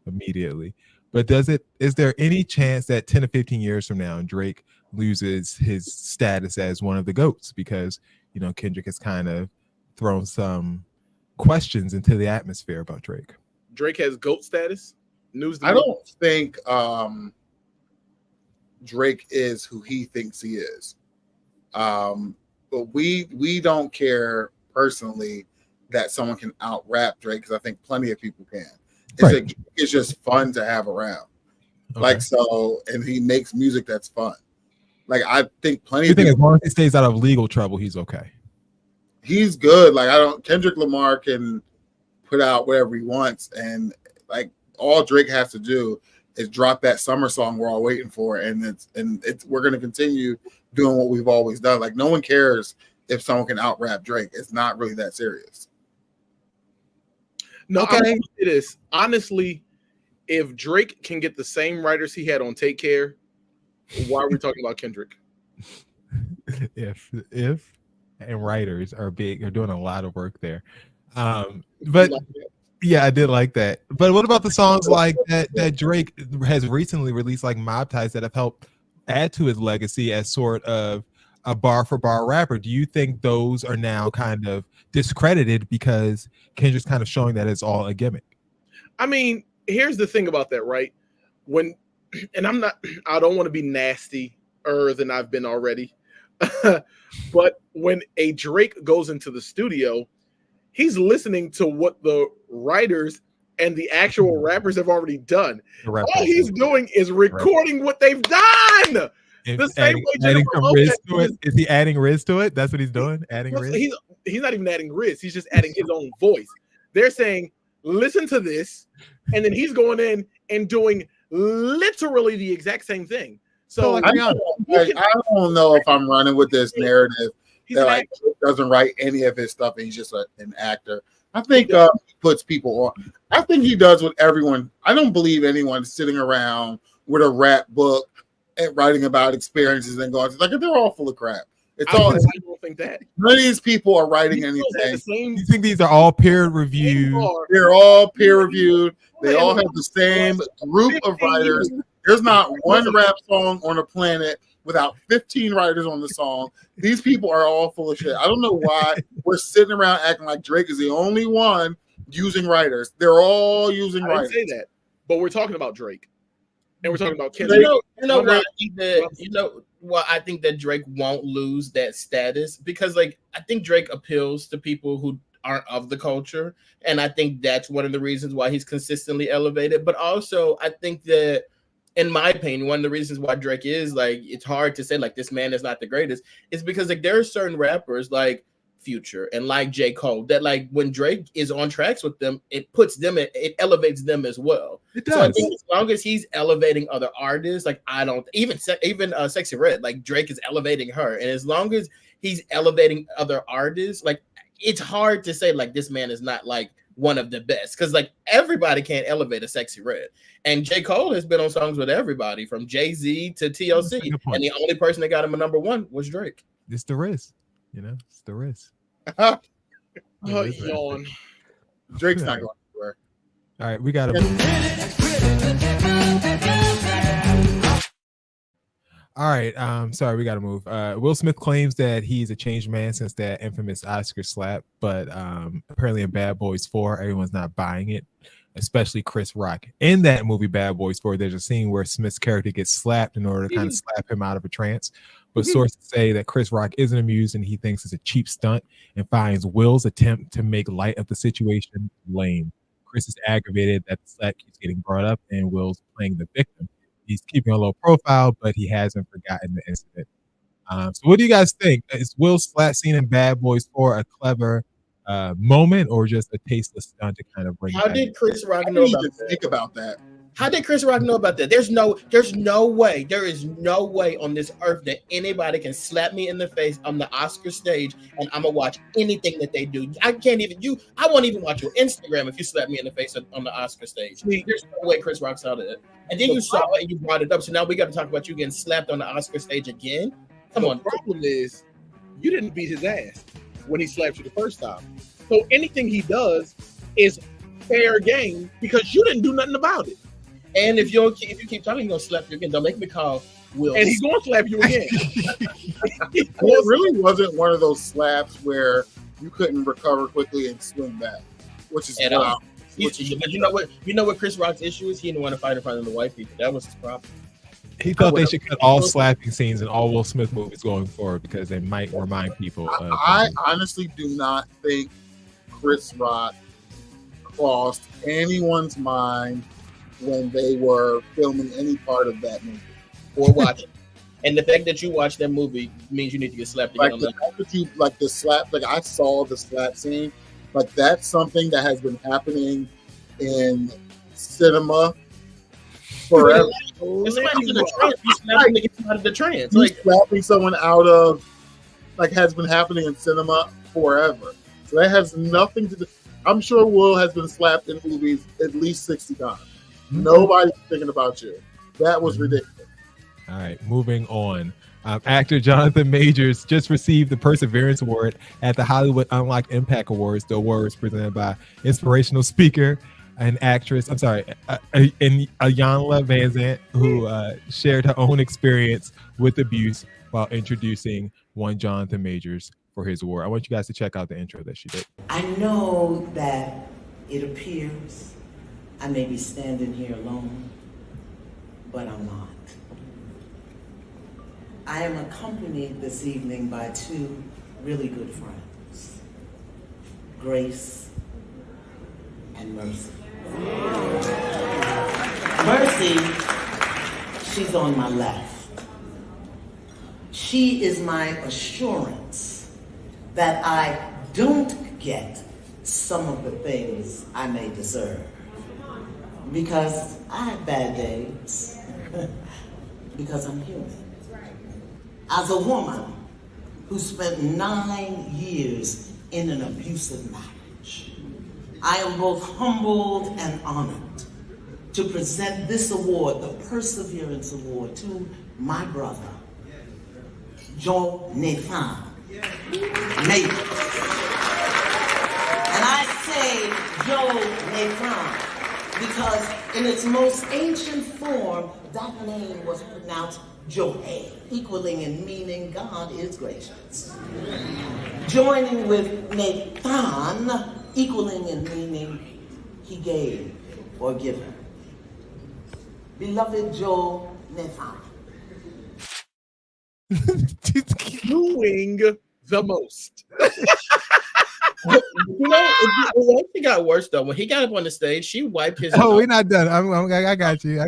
immediately, but is there any chance that 10 to 15 years from now Drake loses his status as one of the GOATs because Kendrick has kind of thrown some questions into the atmosphere about Drake? Drake has GOAT status. News. I don't think Drake is who he thinks he is. But we don't care personally that someone can out rap Drake, because I think plenty of people can. It's just fun to have around. Okay. Like, so, and he makes music that's fun. Like, I think plenty You of think as people, long as he stays out of legal trouble, he's okay? he's good. Like, Kendrick Lamar can put out whatever he wants, and like all Drake has to do is drop that summer song we're all waiting for, and we're gonna continue doing what we've always done. Like, no one cares if someone can out rap Drake. It's not really that serious. No, Okay. I'm gonna say this honestly. If Drake can get the same writers he had on Take Care, why are we talking about Kendrick? if and writers are doing a lot of work there. But yeah, I did like that. But what about the songs like that Drake has recently released, like Mob Ties, that have helped add to his legacy as sort of a bar for bar rapper? Do you think those are now kind of discredited because Kendrick's kind of showing that it's all a gimmick? I mean, here's the thing about that, right? And I don't want to be nastier than I've been already. But when a Drake goes into the studio, he's listening to what the writers and the actual rappers have already done. All he's doing is recording what they've done. The same way adding Jennifer some Lopez Riz to it. Is he adding Riz to it? That's what he's doing? Adding Riz? He's not even adding Riz. He's just adding his own voice. They're saying, listen to this. And then he's going in and doing literally the exact same thing. So I don't know if I'm running with this narrative that like doesn't write any of his stuff and he's just an actor. I think he puts people on. I think he does with everyone. I don't believe anyone sitting around with a rap book and writing about experiences and going like they're all full of crap. It's all. I don't think that none of these people are writing anything. You think these are all peer reviewed? They're all peer reviewed. They all have the same group of writers. There's not one rap song on the planet without 15 writers on the song. These people are all full of shit. I don't know why we're sitting around acting like Drake is the only one using writers. They're all using writers. I didn't say that, but we're talking about Drake, and we're talking about Kendrick. You know why I think that Drake won't lose that status, because like I think Drake appeals to people who aren't of the culture, and I think that's one of the reasons why he's consistently elevated. But also I think that, in my opinion, one of the reasons why Drake is like, it's hard to say like this man is not the greatest, is because like there are certain rappers like Future and like J. Cole that like when Drake is on tracks with them, it elevates them as well. It does. So I think as long as he's elevating other artists, like I don't even Sexy Red, like Drake is elevating her, and as long as he's elevating other artists, like it's hard to say like this man is not like one of the best, because like everybody can't elevate a Sexy Red, and J. Cole has been on songs with everybody from Jay-Z to TLC, and the only person that got him a #1 was Drake. It's the Riz, it's the Riz. Oh, What is that? yawn. Drake's not going anywhere. All right, we got to. All right, sorry, we got to move. Will Smith claims that he's a changed man since that infamous Oscar slap, but apparently in Bad Boys 4, everyone's not buying it, especially Chris Rock. In that movie, Bad Boys 4, there's a scene where Smith's character gets slapped in order to kind of slap him out of a trance. But sources say that Chris Rock isn't amused and he thinks it's a cheap stunt and finds Will's attempt to make light of the situation lame. Chris is aggravated that the slap keeps getting brought up and Will's playing the victim. He's keeping a low profile, but he hasn't forgotten the incident. So what do you guys think? Is Will's slap scene in Bad Boys 4 a clever moment or just a tasteless stunt to kind of bring How it back? did Chris Rock I know didn't about even that? think about that. How did Chris Rock know about that? There's no way. There is no way on this earth that anybody can slap me in the face on the Oscar stage and I'm gonna watch anything that they do. I can't even I won't even watch your Instagram if you slap me in the face on the Oscar stage. There's no way Chris Rock saw that. And then you saw it and you brought it up. So now we got to talk about you getting slapped on the Oscar stage again. Come on. The problem is you didn't beat his ass when he slapped you the first time. So anything he does is fair game because you didn't do nothing about it. And if you keep talking, he's gonna slap you again. Don't make me call Will. And he's gonna slap you again. It really wasn't one of those slaps where you couldn't recover quickly and swing back, which is wild. But you know what Chris Rock's issue is? He didn't want to fight in front of the white people. That was his problem. He thought they should cut all slapping scenes in all Will Smith movies going forward because they might remind people. I honestly do not think Chris Rock crossed anyone's mind when they were filming any part of that movie or watching. And the fact that you watched that movie means you need to get slapped again. Like the fact that you like the slap, like I saw the slap scene, like that's something that has been happening in cinema forever. If somebody's in a trance, you slap them to get them out of the trance. Like slapping someone out of like has been happening in cinema forever. So that has nothing to do. I'm sure Will has been slapped in movies at least 60 times. Nobody's thinking about you. That was ridiculous. All right, moving on. Actor Jonathan Majors just received the Perseverance Award at the Hollywood Unlocked Impact Awards. The award was presented by inspirational speaker and actress, Iyanla Van Zant, who shared her own experience with abuse while introducing one Jonathan Majors for his award. I want you guys to check out the intro that she did. I know that it appears I may be standing here alone, but I'm not. I am accompanied this evening by two really good friends, Grace and Mercy. Mercy, she's on my left. She is my assurance that I don't get some of the things I may deserve. Because I have bad days. Because I'm human. As a woman who spent 9 years in an abusive marriage, I am both humbled and honored to present this award, the Perseverance Award, to my brother, Jonathan Majors. And I say Jonathan because in its most ancient form, that name was pronounced Johe, equaling in meaning God is gracious. Joining with Nathan, equaling in meaning he gave or given. Beloved Joe Nathan. Doing the most. You know, it actually got worse though. When he got up on the stage, she wiped his. Oh, we're not done. I got you.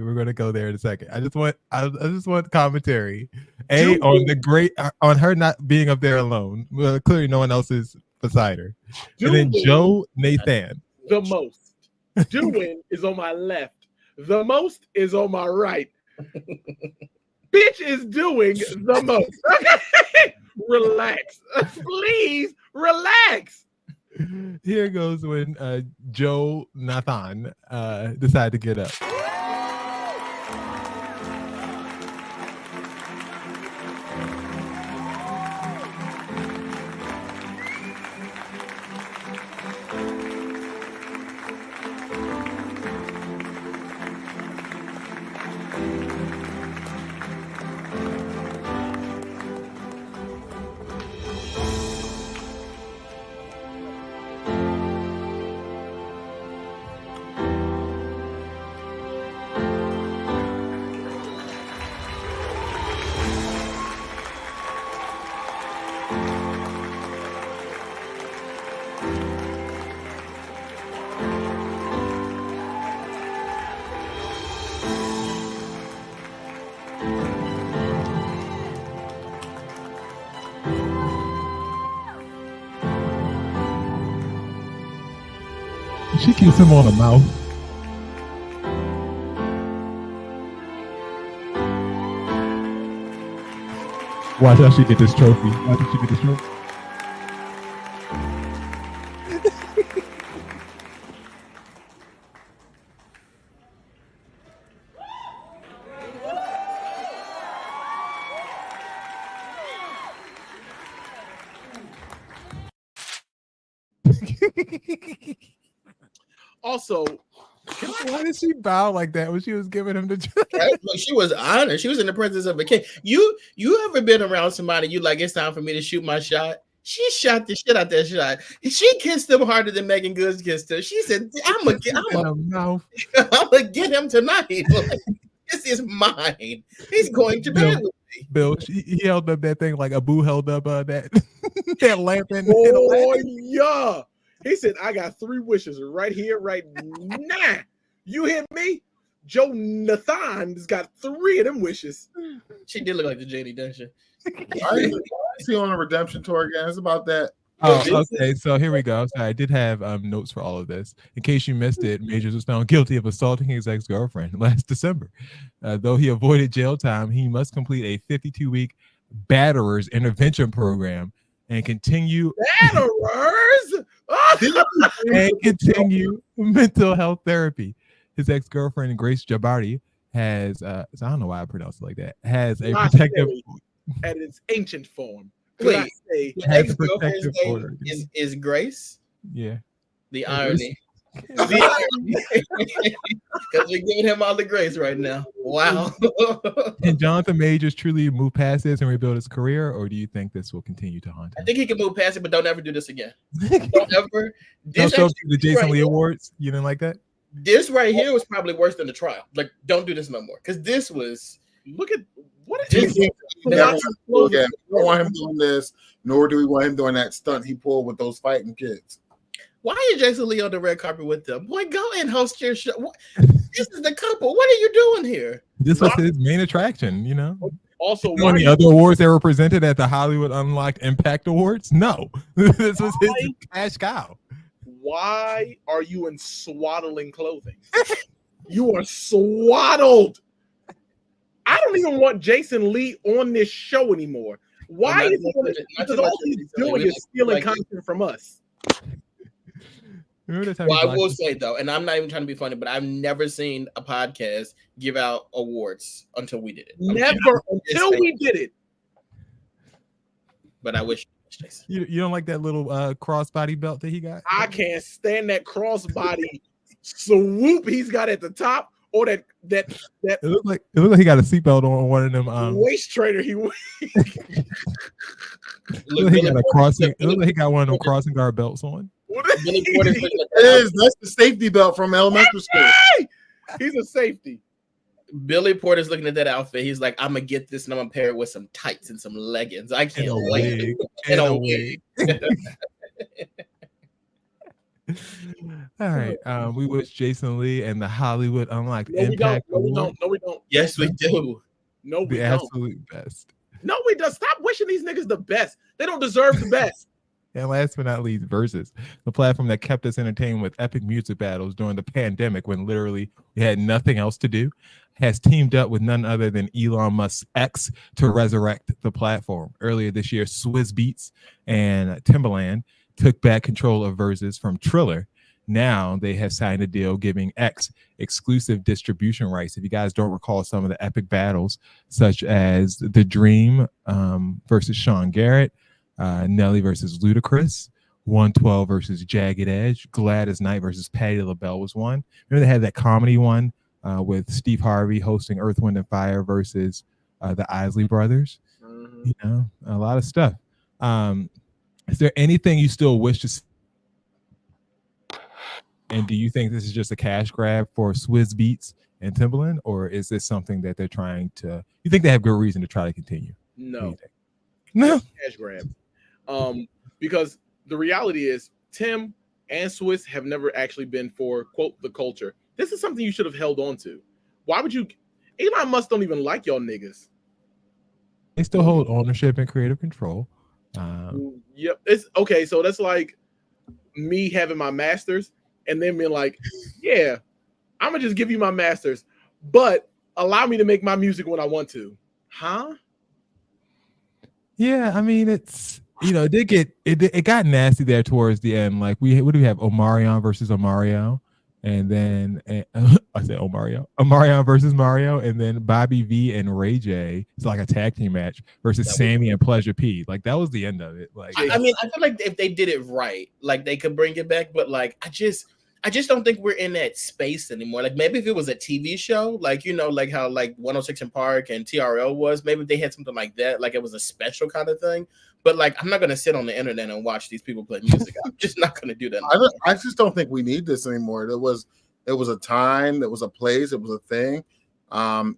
We're gonna go there in a second. I just want commentary. On her not being up there alone. Well, clearly no one else is beside her. And then Joe Nathan. The most. Doing is on my left. The most is on my right. Bitch is doing the most. Okay? Relax. Please relax. Here goes when Joe Nathan decided to get up. She kissed him on the mouth. Watch how she get this trophy. Watch how she get this trophy. Also, why did she bow like that when she was giving him the Look, she was honored. She was in the presence of a king. You ever been around somebody you like, it's time for me to shoot my shot? She shot the shit out that shot. She kissed him harder than Megan Good kissed her. She said, I'm gonna get him tonight. Like, this is mine. He's going to bed with me. Bill, he held up that thing like Abu held up that that lamp. Oh yeah. He said, I got 3 wishes right here, right now. You hear me? Joe Nathan's got 3 of them wishes. She did look like the JD Dungeon. Why is he on a redemption tour again? It's about that. Oh, okay. So here we go. Sorry, I did have notes for all of this. In case you missed it, Majors was found guilty of assaulting his ex-girlfriend last December. Though he avoided jail time, he must complete a 52-week batterers intervention program and continue mental health therapy. His ex-girlfriend Grace Jabari has so I don't know why I pronounced it like that. Has a protective at its ancient form. Wait, has a protective order. Is Grace? Yeah. The irony. Because we're giving him all the grace right now. Wow. Can Jonathan Majors truly move past this and rebuild his career, or do you think this will continue to haunt him? I think he can move past it, but don't ever do this again. Don't ever. Don't show up to the Jason Lee Awards. You didn't like that? This right here was probably worse than the trial. Like, don't do this no more. Because this was. Look at what is We don't want him doing this, nor do we want him doing that stunt he pulled with those fighting kids. Why is Jason Lee on the red carpet with them? Boy, go and host your show. This is the couple. What are you doing here? This was his main attraction, you know. Also, one of the other awards that were presented at the Hollywood Unlocked Impact Awards. No, this was his cash cow. Why are you in swaddling clothing? You are swaddled. I don't even want Jason Lee on this show anymore. Why is it? Because all he's doing is stealing content from us. Well, I will say though, and I'm not even trying to be funny, but I've never seen a podcast give out awards until we did it. Never until we did it. But I wish. You don't like that little crossbody belt that he got? I can't stand that crossbody swoop he's got at the top, or that it looked like he got a seatbelt on one of them waist trainer. It looked like he got one of them crossing guard belts on. That's the safety belt from elementary school. He's a safety. Billy Porter's looking at that outfit. He's like, I'm gonna get this and I'm gonna pair it with some tights and some leggings. I can't wait. And a wig. All right. We wish Jason Lee and the Hollywood Unlocked Impact Award. No, we don't. Yes, we do. No, we the don't. absolute best. No, we don't. Stop wishing these niggas the best. They don't deserve the best. And last but not least, Versus, the platform that kept us entertained with epic music battles during the pandemic when literally we had nothing else to do, has teamed up with none other than Elon Musk's X to resurrect the platform. Earlier this year, Swizz Beatz and Timbaland took back control of Versus from Triller. Now they have signed a deal giving X exclusive distribution rights. If you guys don't recall some of the epic battles, such as The Dream versus Sean Garrett, Nelly versus Ludacris, 112 versus Jagged Edge, Gladys Knight versus Patti LaBelle was one. Remember they had that comedy one with Steve Harvey hosting Earth, Wind, and Fire versus the Isley Brothers. Mm-hmm. You know, a lot of stuff. Is there anything you still wish to see? And do you think this is just a cash grab for Swizz Beatz and Timbaland, or is this something that they're trying to? You think they have good reason to try to continue? No, no cash grab. Because the reality is Tim and Swizz have never actually been for, quote, the culture. This is something you should have held on to. Why would you? Elon Musk don't even like y'all niggas. They still hold ownership and creative control. Yep. It's okay. So that's like me having my master's and then being like, yeah, I'm gonna just give you my masters, but allow me to make my music when I want to. Huh? Yeah, I mean, it's it got nasty there towards the end. Like what do we have? Omarion versus Omario, and then I said Omarion versus Mario, and then Bobby V and Ray J. It's like a tag team match versus Sammy and Pleasure P. Like that was the end of it. Like I mean, I feel like if they did it right, like they could bring it back. But like, I just don't think we're in that space anymore. Like maybe if it was a TV show, like like how like 106 in Park and TRL was, maybe they had something like that, like it was a special kind of thing. But like, I'm not gonna sit on the internet and watch these people play music. I'm just not gonna do that. I just don't think we need this anymore. It was a time, it was a place, it was a thing.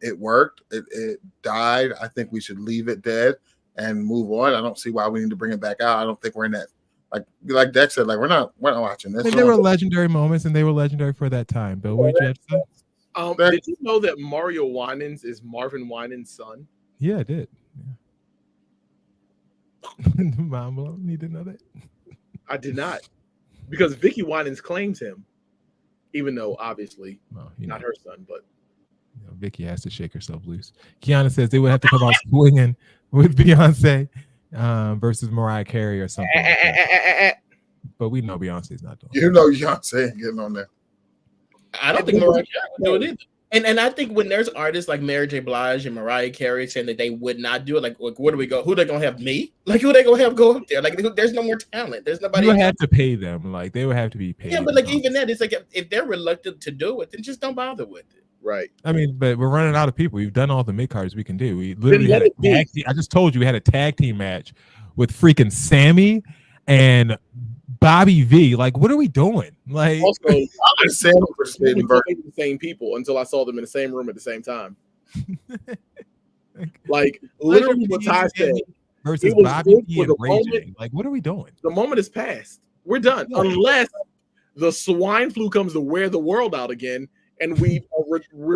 It worked. It died. I think we should leave it dead and move on. I don't see why we need to bring it back out. I don't think we're in that. Like Dex said, like we're not watching this. There were legendary moments, and they were legendary for that time. Bill, what did you have to say? Did you know that Mario Winans is Marvin Winans' son? Yeah, I did. Yeah. Mind blown. You didn't know that? I did not, because Vicky Winans claims him, even though obviously not her son. But Vicky has to shake herself loose. Kiana says they would have to come out swinging with Beyonce versus Mariah Carey or something. But we know Beyonce's not doing it. You know Beyonce ain't getting on there. I don't think Mariah Carey would do it either. And I think when there's artists like Mary J. Blige and Mariah Carey saying that they would not do it, like where do we go? Who they gonna have? Me? Like who they gonna have go up there? Like there's no more talent. There's nobody. You would have to pay them. Like they would have to be paid. Yeah, but like even that, it's like if they're reluctant to do it, then just don't bother with it. Right. I mean, but we're running out of people. We've done all the mid cards we can do. We literally had a tag team. I just told you we had a tag team match with freaking Sammy and Bobby V. Like, what are we doing? Like, also, I'm saying for the same people until I saw them in the same room at the same time. Like literally, what Ty said versus Bobby V and Ray J. Like, what are we doing? The moment is past. We're done. Unless the swine flu comes to wear the world out again, and we're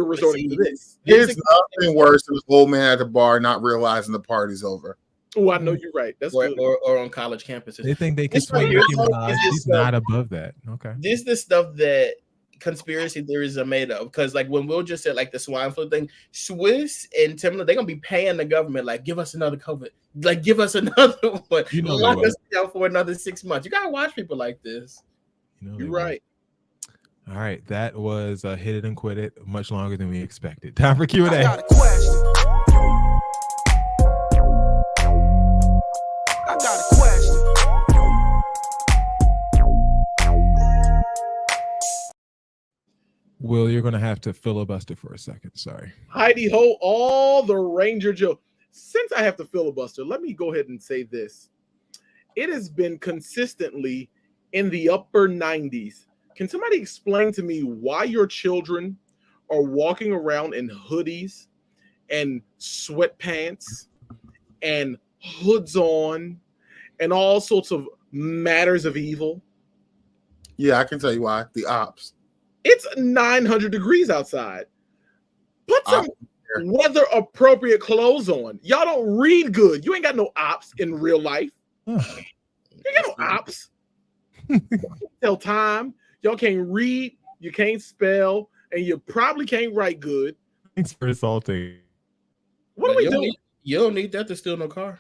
resorting to this. There's nothing worse than an old man at the bar not realizing the party's over. Oh, I know you're right. That's good. Or on college campuses. They think they can swing Nicki Minaj. She's not above that. Okay. This is the stuff that conspiracy theories are made of. Because like when Will just said like the swine flu thing, Swiss and Timberland, they're gonna be paying the government like give us another COVID, like give us another one, lock us down for another 6 months. You gotta watch people like this. You're right. All right, that was Hit It and Quit It, much longer than we expected. Time for Q&A. I got a question. Will, you're going to have to filibuster for a second. Sorry. Heidi ho, all the Ranger Joe. Since I have to filibuster, let me go ahead and say this. It has been consistently in the upper 90s. Can somebody explain to me why your children are walking around in hoodies and sweatpants and hoods on and all sorts of matters of evil? Yeah, I can tell you why. The ops. It's 900 degrees outside. Put some weather appropriate clothes on. Y'all don't read good. You ain't got no ops in real life. You ain't got no ops. Tell time. Y'all can't read, you can't spell, and you probably can't write good. Thanks for assaulting. What are we doing? You don't need that to steal no car.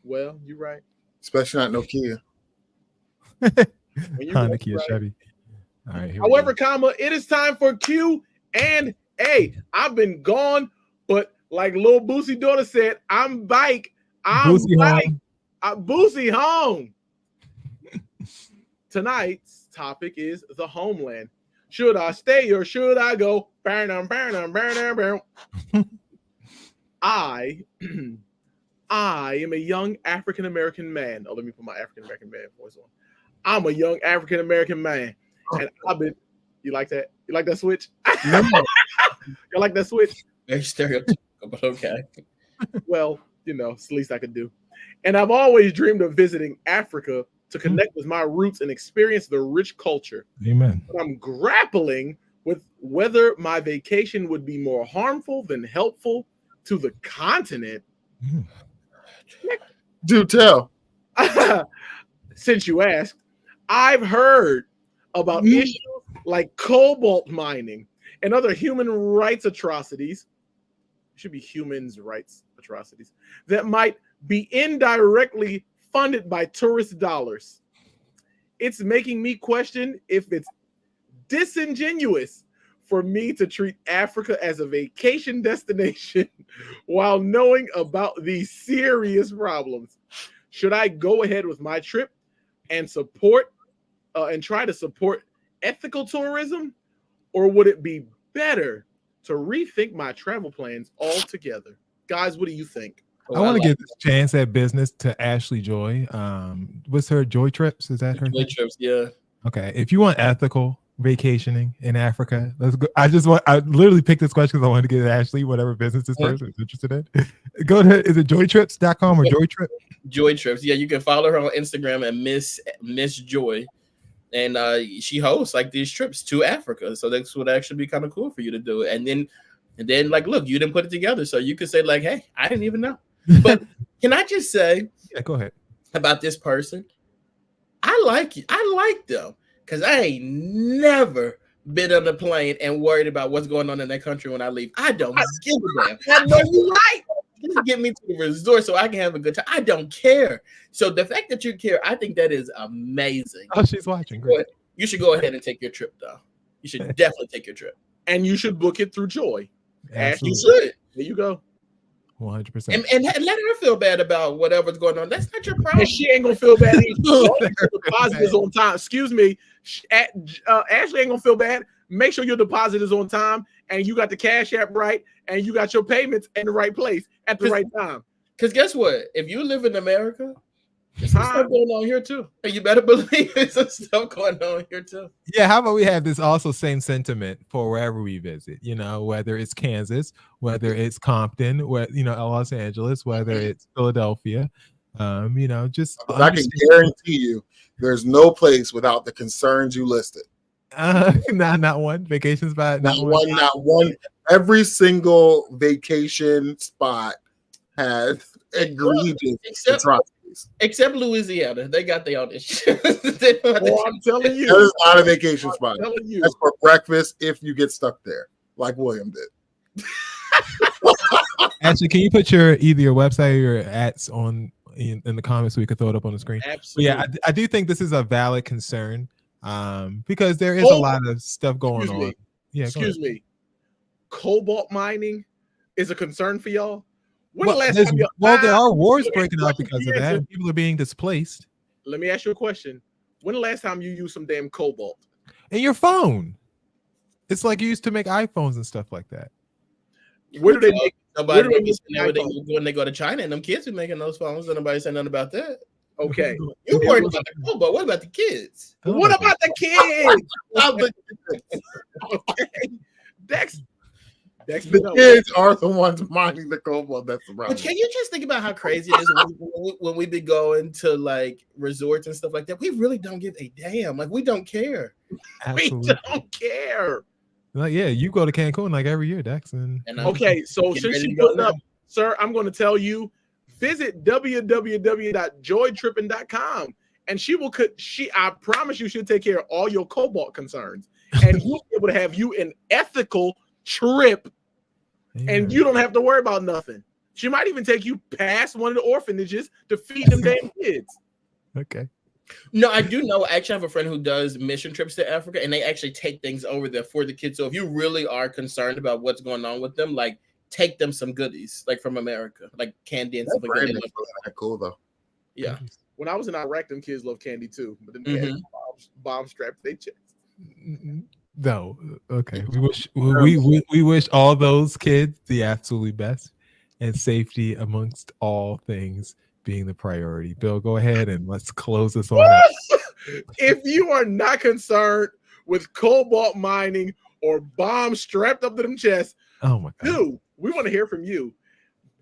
Well, you're right. Especially not no Kia. Honda, Kia, Chevy. All right. However, it is time for Q&A. I've been gone, but like little Boosie daughter said, I'm bike. I'm Boosie bike. home. Boosie home. Tonight's topic is the homeland. Should I stay or should I go? I am a young African American man. Oh, let me put my African American man voice on. I'm a young African American man, and I've been. You like that? You like that switch? No. You like that switch? Very stereotypical, but okay. Well, it's the least I could do. And I've always dreamed of visiting Africa to connect with my roots and experience the rich culture. Amen. But I'm grappling with whether my vacation would be more harmful than helpful to the continent. Do tell. Since you asked, I've heard about issues like cobalt mining and other human rights atrocities, should be humans' rights atrocities, that might be indirectly funded by tourist dollars. It's making me question if it's disingenuous for me to treat Africa as a vacation destination while knowing about these serious problems. Should I go ahead with my trip and support and try to support ethical tourism, or would it be better to rethink my travel plans altogether? Guys, what do you think? I want to give this chance at business to Ashley Joy. What's her Joy Trips? Is that her? Joy Trips, yeah. Okay. If you want ethical vacationing in Africa, let's go. I literally picked this question because I wanted to get Ashley whatever business this person is interested in. Go to, is it joytrips.com or Joy Trip? Joy Trips. Yeah, you can follow her on Instagram at Miss Joy. And she hosts like these trips to Africa. So this would actually be kind of cool for you to do it. And then like, look, you didn't put it together. So you could say like, hey, I didn't even know. But can I just say, yeah, go ahead, about this person? I like them because I ain't never been on a plane and worried about what's going on in that country when I leave. I don't give a damn. I know you right. Just get me to the resort so I can have a good time. I don't care. So the fact that you care, I think that is amazing. Oh, she's watching. Great. You should go ahead and take your trip, though. You should definitely take your trip. And you should book it through Joy. Absolutely. You should. There you go. 100%. And let her feel bad about whatever's going on. That's not your problem. And she ain't gonna feel bad. Deposit is on time. Excuse me. Ashley ain't gonna feel bad. Make sure your deposit is on time and you got the Cash App right and you got your payments in the right place at the right time. Because guess what? If you live in America, there's some stuff going on here too. And you better believe there's some stuff going on here too. Yeah, how about we have this also same sentiment for wherever we visit, whether it's Kansas, whether it's Compton, Los Angeles, whether it's Philadelphia, just I can guarantee you there's no place without the concerns you listed. Not one vacation spot. Not one. Every single vacation spot has egregious atrocities. Except Louisiana, they got their own issues. I'm telling you, that is not a vacation spot. That's for breakfast if you get stuck there, like William did. Actually, can you put either your website or your ads on in the comments so we could throw it up on the screen? Absolutely. But yeah, I do think this is a valid concern. Because there is a lot of stuff going on. Yeah, excuse me. Cobalt mining is a concern for y'all. There are wars breaking out because of that. People are being displaced. Let me ask you a question. When the last time you used some damn cobalt? In your phone. It's like you used to make iPhones and stuff like that. Where do they make? When they go to China and them kids are making those phones, and nobody saying nothing about that. Okay. You worried about the cobalt. What about the kids? What about the kids? Okay. The kids are the ones mining the cobalt. That's the problem. But can you just think about how crazy it is when we be going to like resorts and stuff like that? We really don't give a damn. Like we don't care. Absolutely. We don't care. Like, yeah, you go to Cancun like every year, Dex. Okay, so since she's putting up, sir, I'm going to tell you, visit www.joytripping.com and I promise you she'll take care of all your cobalt concerns and you'll be able to have you an ethical trip and you don't have to worry about nothing. She might even take you past one of the orphanages to feed them damn kids. Okay. No, I do know. I actually have a friend who does mission trips to Africa and they actually take things over there for the kids. So if you really are concerned about what's going on with them, like take them some goodies, like from America, like candy and stuff like that. Cool though. Yeah. When I was in Iraq, them kids love candy too, but then they had bomb strapped to their chest. No, okay. We wish all those kids the absolutely best and safety amongst all things being the priority. Bill, go ahead and let's close this on out. If you are not concerned with cobalt mining or bombs strapped up to them chests, oh my God. We want to hear from you.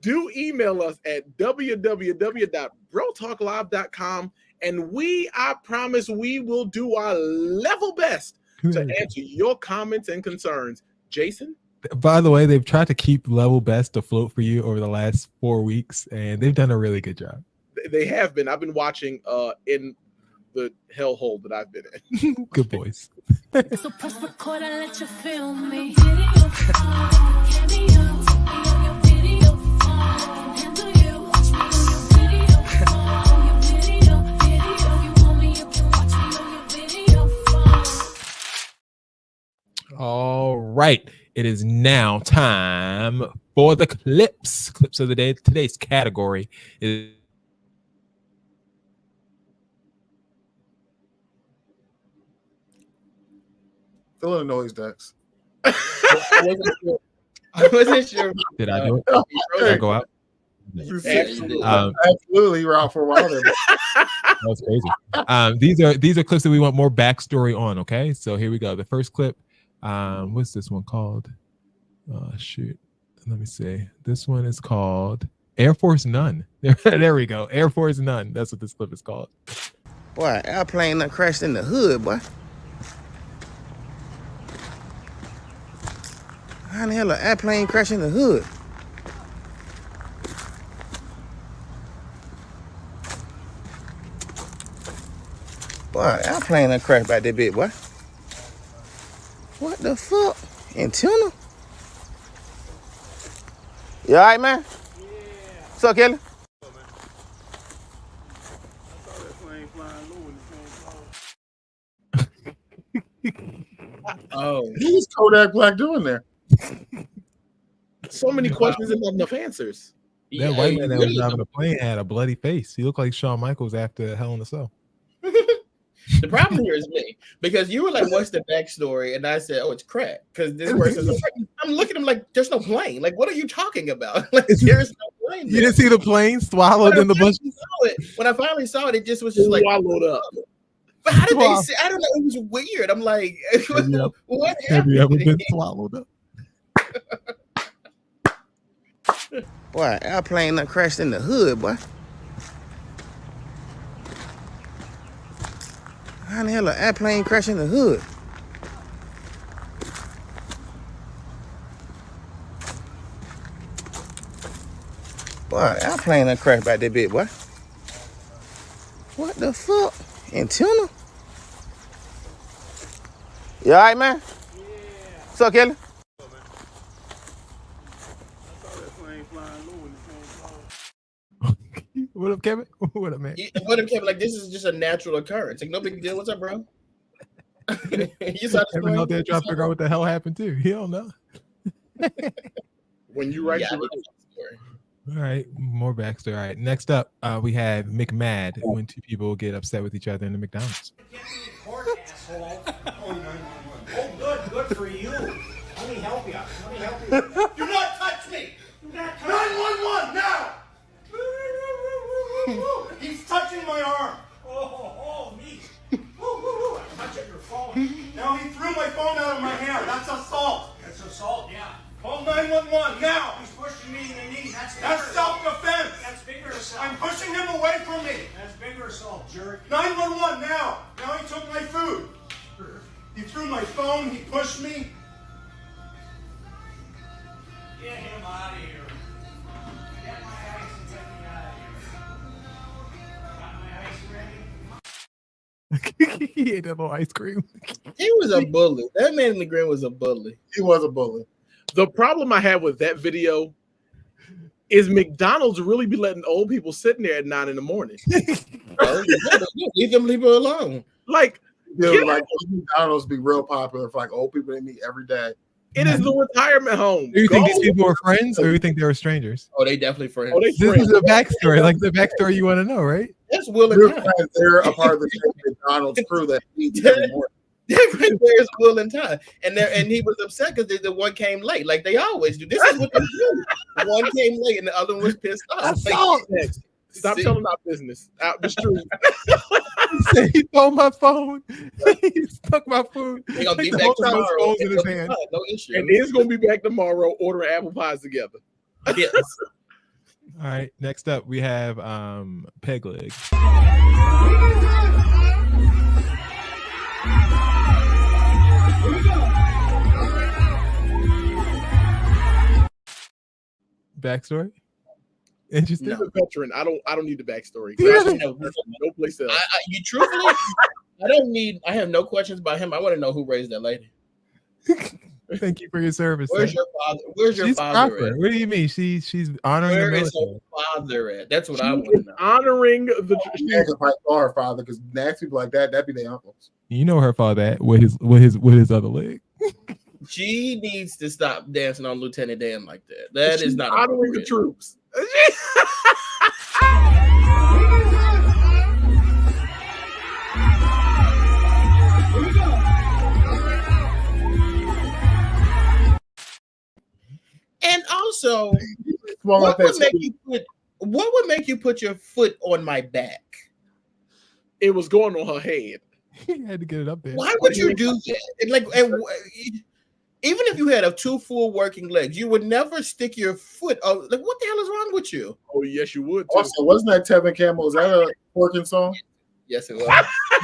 Do email us at www.brotalklive.com and I promise we will do our level best to answer your comments and concerns. Jason? By the way, they've tried to keep level best afloat for you over the last 4 weeks, and they've done a really good job. They have been. I've been watching in the hellhole that I've been in. Good boys. So press record and let you feel me. Video phone, cameo, on your video phone. Handle you, watch me on your video phone. On your video. You want me, you can watch me on your video phone. All right. It is now time for the clips. Clips of the day. Today's category is Fill in the noise, Dex. I wasn't sure. Did I do it? Did I go out? Absolutely, you're out for a while there. That was crazy. These are clips that we want more backstory on. Okay, so here we go. The first clip. What's this one called? Shoot. Let me see. This one is called Air Force None. There we go. Air Force None. That's what this clip is called. Boy, airplane done crashed in the hood, boy. How the hell an airplane crash in the hood? Boy, airplane done crashed by that bit, boy. What the fuck? Antenna? You all right, man? Yeah. What's up, Kelly? Oh, What was Kodak Black doing there? So many questions and not enough answers. That white man that was driving the plane had a bloody face. He looked like Shawn Michaels after Hell in a Cell. The problem here is me, because you were like, "What's the backstory?" And I said, "Oh, it's crack." Because this person's like, I'm looking at him like, "There's no plane. Like, what are you talking about? Like, there's no plane." You didn't see the plane swallowed in the bush. When I finally saw it, it just was just like swallowed up. But how did they say? I don't know. It was weird. I'm like, what Have you ever been happened? swallowed up? Boy, airplane done crashed in the hood, boy. How the hell an airplane crash in the hood? Boy, airplane done crashed by that bit, boy. What the fuck? Antenna? You all right, man? Yeah. What's up, Kelly? What up, Kevin? What up, man? What if Kevin, like, this is just a natural occurrence? Like, no big deal. What's up, bro? You saw this Kevin out there trying to figure out what the hell happened too. He don't know. When you write Yeah, your All right, more backstory. All right, next up, we have McMad when two people get upset with each other in the McDonald's. Oh, good for you. Let me help you. Do not touch me. 911 now. He's touching my arm. Oh, me. I'm touching your phone. Now he threw my phone out of my hand. That's assault. That's assault, yeah. Call 911 now. He's pushing me in the knee. That's self-defense. That's bigger assault. I'm pushing him away from me. That's bigger assault, jerk. 911 now. Now he took my food. He threw my phone. He pushed me. Get him out of here. Get my ice and get me out of here. Got my ice ready? He ate that little ice cream. He was a bully. That man in the green was a bully. He was a bully. The problem I have with that video is McDonald's really be letting old people sitting there at 9 in the morning. Leave them people alone. Like, Dude, like McDonald's be real popular for like old people they meet every day. it is the retirement home. Do you think these people were friends, or do you think they were strangers? Oh, they definitely friends. Oh, they This friends. is the backstory, like the backstory you want to know, right? That's Will They're and Ty. friends. They're a part of the same McDonald's crew that meets every morning. That right there is Will and Ty. And he was upset because the one came late, like they always do. This is what they do. One came late and the other one was pissed off. Like, Stop see? telling our business out the street. He said he stole my phone. He stuck my food. They gonna be The back whole time his tomorrow. phone's in his hand. No issue. And it's gonna be back tomorrow ordering apple pies together. Yes. All right, next up we have Peg Leg. Backstory? Interesting. He's a veteran. I don't need the backstory. Really? No place else. You truthfully, I have no questions about him. I want to know who raised that lady. Thank you for your service. Where's your father? Where's your She's father proper. at? What do you mean? She's honoring Where the is military. her father at? That's what She I want to is know. honoring the. She fight for her father because nasty people like that'd be their uncles. You know her father at with his other leg. She needs to stop dancing on Lieutenant Dan like that. That She's is not honoring the appropriate. troops. And also, Well, what like would make you put your foot on my back? It was going on her head. He had to get it up there. Why would you do that? Even if you had a 2 full working legs, you would never stick your foot. Oh, like what the hell is wrong with you? Oh yes, you would. Too. Also, wasn't that Tevin Campbell? Is that a working song? Yes, it was.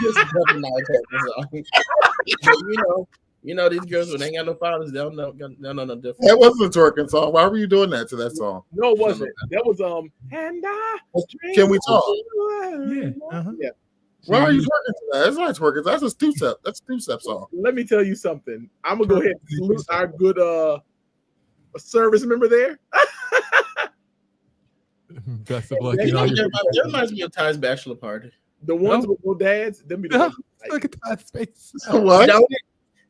This is definitely not a technical song. You know these girls when they ain't got no fathers, they don't know no different. That wasn't a twerking song. Why were you doing that to that song? No, it wasn't. That was And I Can we talk? Yeah. Yeah. Why are you twerking to that? That's not twerking. That's a two-step. That's a two-step song. Let me tell you something. I'm gonna go ahead and salute our good service member there. Best of luck. That reminds me of Ty's bachelor party. The ones with no dads, them be the ones. Look at that space. What?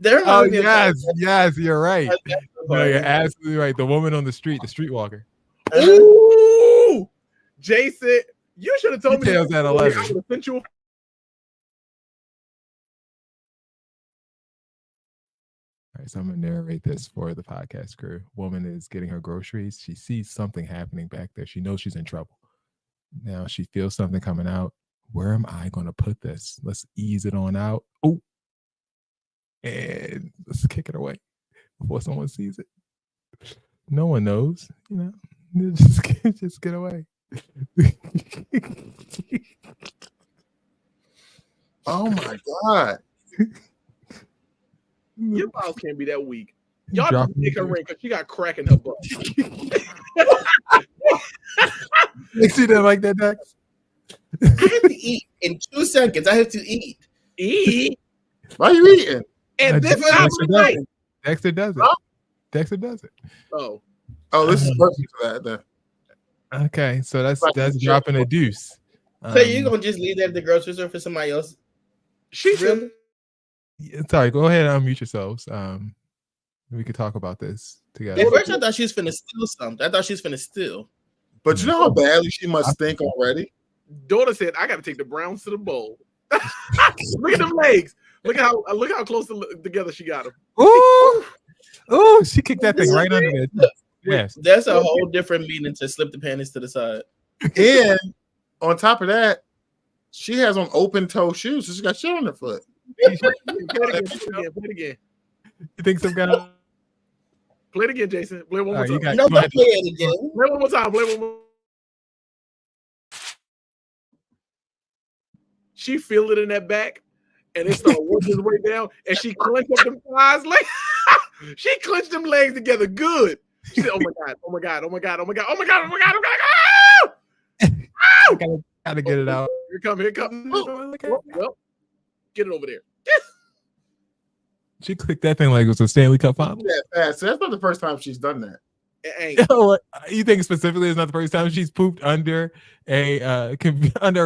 Oh yes, you're right. No, you're absolutely right. The woman on the street, the streetwalker. Ooh, Jason, you should have told me. Details at 11. I would have sent you. All right, so I'm gonna narrate this for the podcast crew. Woman is getting her groceries. She sees something happening back there. She knows she's in trouble. Now she feels something coming out. Where am I gonna put this? Let's ease it on out. Oh, and let's kick it away before someone sees it. No one knows, just get away. Oh my god. Your mouth can't be that weak. Y'all Drop need to take her ring because she got crack in her butt. You see that like that, Dex? I have to eat in 2 seconds. I have to eat. Eat? Why are you eating? And this time of the night. Dexter does it. Huh? Dexter does it. Oh, this is perfect for that. Then. Okay, so that's dropping a deuce. So you gonna just leave that at the grocery store for somebody else? She's really? Sorry, go ahead and unmute yourselves. We could talk about this together. At first, I thought she was finna steal something. I thought she was finna steal. But you know how badly she must stink already? Daughter said, I got to take the Browns to the bowl. Look at them legs. Look how close together she got them. Ooh, she kicked that thing right under there. Yes. That's a whole different meaning to slip the panties to the side. And on top of that, she has on open toe shoes, so she got shit on her foot. Play it again. You think some guy? Play it again, Jason. Play it one more time. Don't play it again. Play it one more time. Play it one more. She feel it in that back, and it started working its way down, and she clenched up them thighs. She clenched them legs together good. She said, "Oh my god! Oh my god! Oh my god! Oh my god! Oh my god! Oh my god! Oh my god! Oh!" Gotta get it out. Here come. Well, get it over there. She clicked that thing like it was a Stanley Cup final. Yeah, fast. So that's not the first time she's done that. It ain't. You think specifically it's not the first time she's pooped under a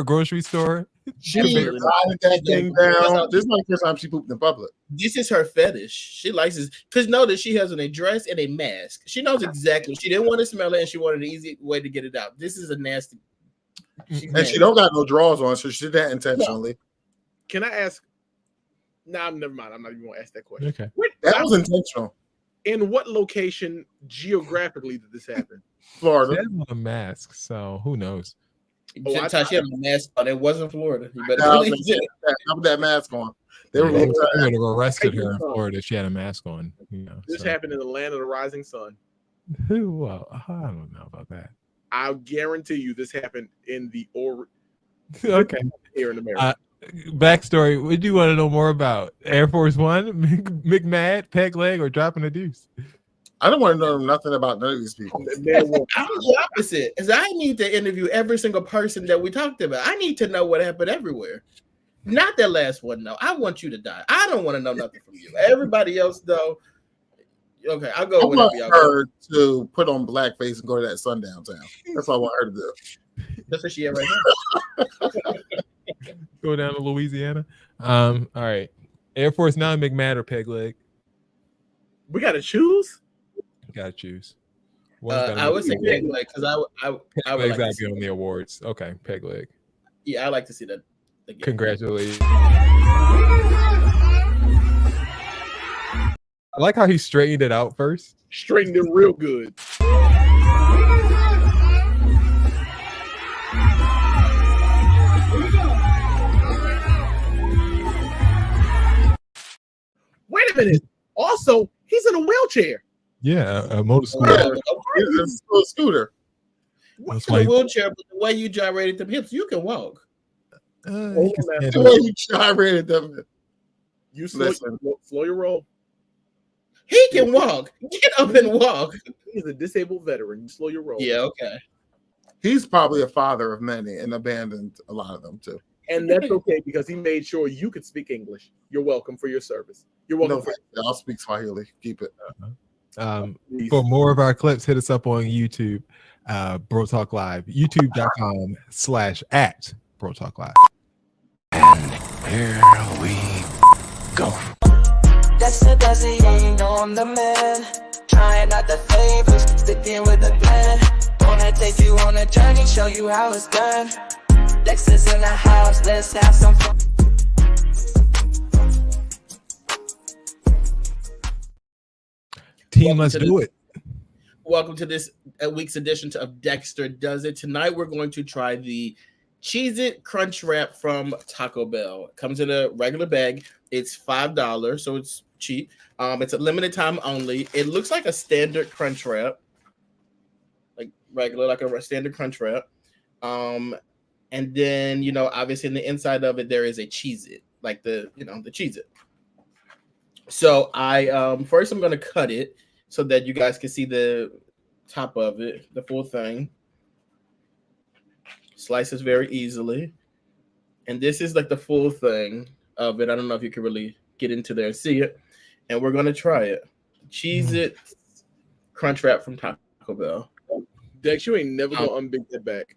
grocery store? She's been riding that thing down. This is not the first time she pooped in public. This is her fetish. She likes this because notice she has on a dress and a mask. She knows exactly. She didn't want to smell it, and she wanted an easy way to get it out. This is a nasty. And she don't got no drawers on, so she did that intentionally. Can I ask? Nah, never mind. I'm not even gonna ask that question. Okay. That was intentional. In what location geographically did this happen? Florida. She has on a mask, so who knows? She had a mask on. It wasn't Florida. You better How believe it. with that mask on? They They were would have arrested her in Florida if she had a mask on. This happened in the land of the rising sun. Well, I don't know about that. I guarantee you this happened in the Okay. here in America. Backstory. What do you want to know more about? Air Force One, McMad, peg leg, or dropping a deuce? I don't want to know nothing about none of these people. I'm the opposite, because I need to interview every single person that we talked about. I need to know what happened everywhere. Not that last one, no. I want you to die. I don't want to know nothing from you. Everybody else, though. Okay, I'll go I with want y'all her to put on blackface and go to that sundown town. That's what I want her to do. That's what she at right now. Go down to Louisiana. All right. Air Force 9, McMahon or Peg Leg? We got to choose? Gotta choose. I would say Peg Leg, because I would like to see on the awards. Okay, Peg Leg. Yeah, I like to see that again. Congratulations. I like how he straightened it out first. Straightened it real good. Wait a minute. Also, he's in a wheelchair. Yeah, a motor scooter. It's a scooter. He's in a wheelchair, but the way you gyrated them hips, you can walk. The way you gyrated them. You slow your roll. He can walk. Get up and walk. He's a disabled veteran. You slow your roll. Yeah, okay. He's probably a father of many and abandoned a lot of them too. And that's okay because he made sure you could speak English. You're welcome for your service. You're welcome. I'll speak Swahili. Keep it. For more of our clips, hit us up on YouTube, Bro Talk Live, youtube.com/@Bro Talk Live. And here we go. That's a dozen, you know I'm the man. Trying out the favors, sticking with the plan. Wanna take you on a journey, show you how it's done. Lexus in the house, let's have some fun. Team, let's do it. Welcome to this week's edition of Dexter Does It. Tonight we're going to try the Cheez-It Crunch Wrap from Taco Bell. It comes in a regular bag. It's $5, so it's cheap. It's a limited time only. It looks like a standard Crunch Wrap, like regular, like a standard Crunch Wrap. And then, obviously in the inside of it, there is a Cheez-It, like the Cheez-It. So first I'm going to cut it so that you guys can see the top of it, the full thing. Slices very easily. And this is like the full thing of it. I don't know if you can really get into there and see it. And we're going to try it. Cheez-It Crunch Wrap from Taco Bell. Dex, you ain't never going to unbig that back.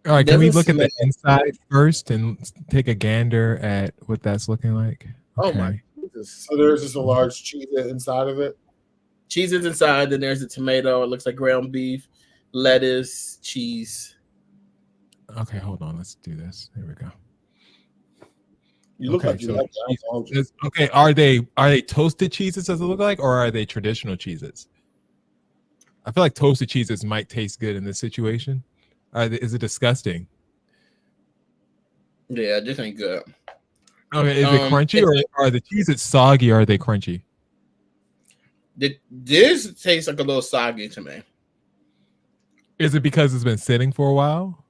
All right, can we look at the inside first and take a gander at what that's looking like? Okay. Oh my goodness. So there's just a large Cheez-It inside of it? Cheez-It's inside, then there's the tomato. It looks like ground beef, lettuce, cheese. Okay, hold on. Let's do this. Here we go. You look like you like that. Okay, are they toasted Cheez-Its, does it look like, or are they traditional Cheez-Its? I feel like toasted Cheez-Its might taste good in this situation. Is it disgusting? Yeah, this ain't good. Okay, is it crunchy, or are the Cheez-Its soggy, or are they crunchy? This tastes like a little soggy to me. Is it because it's been sitting for a while?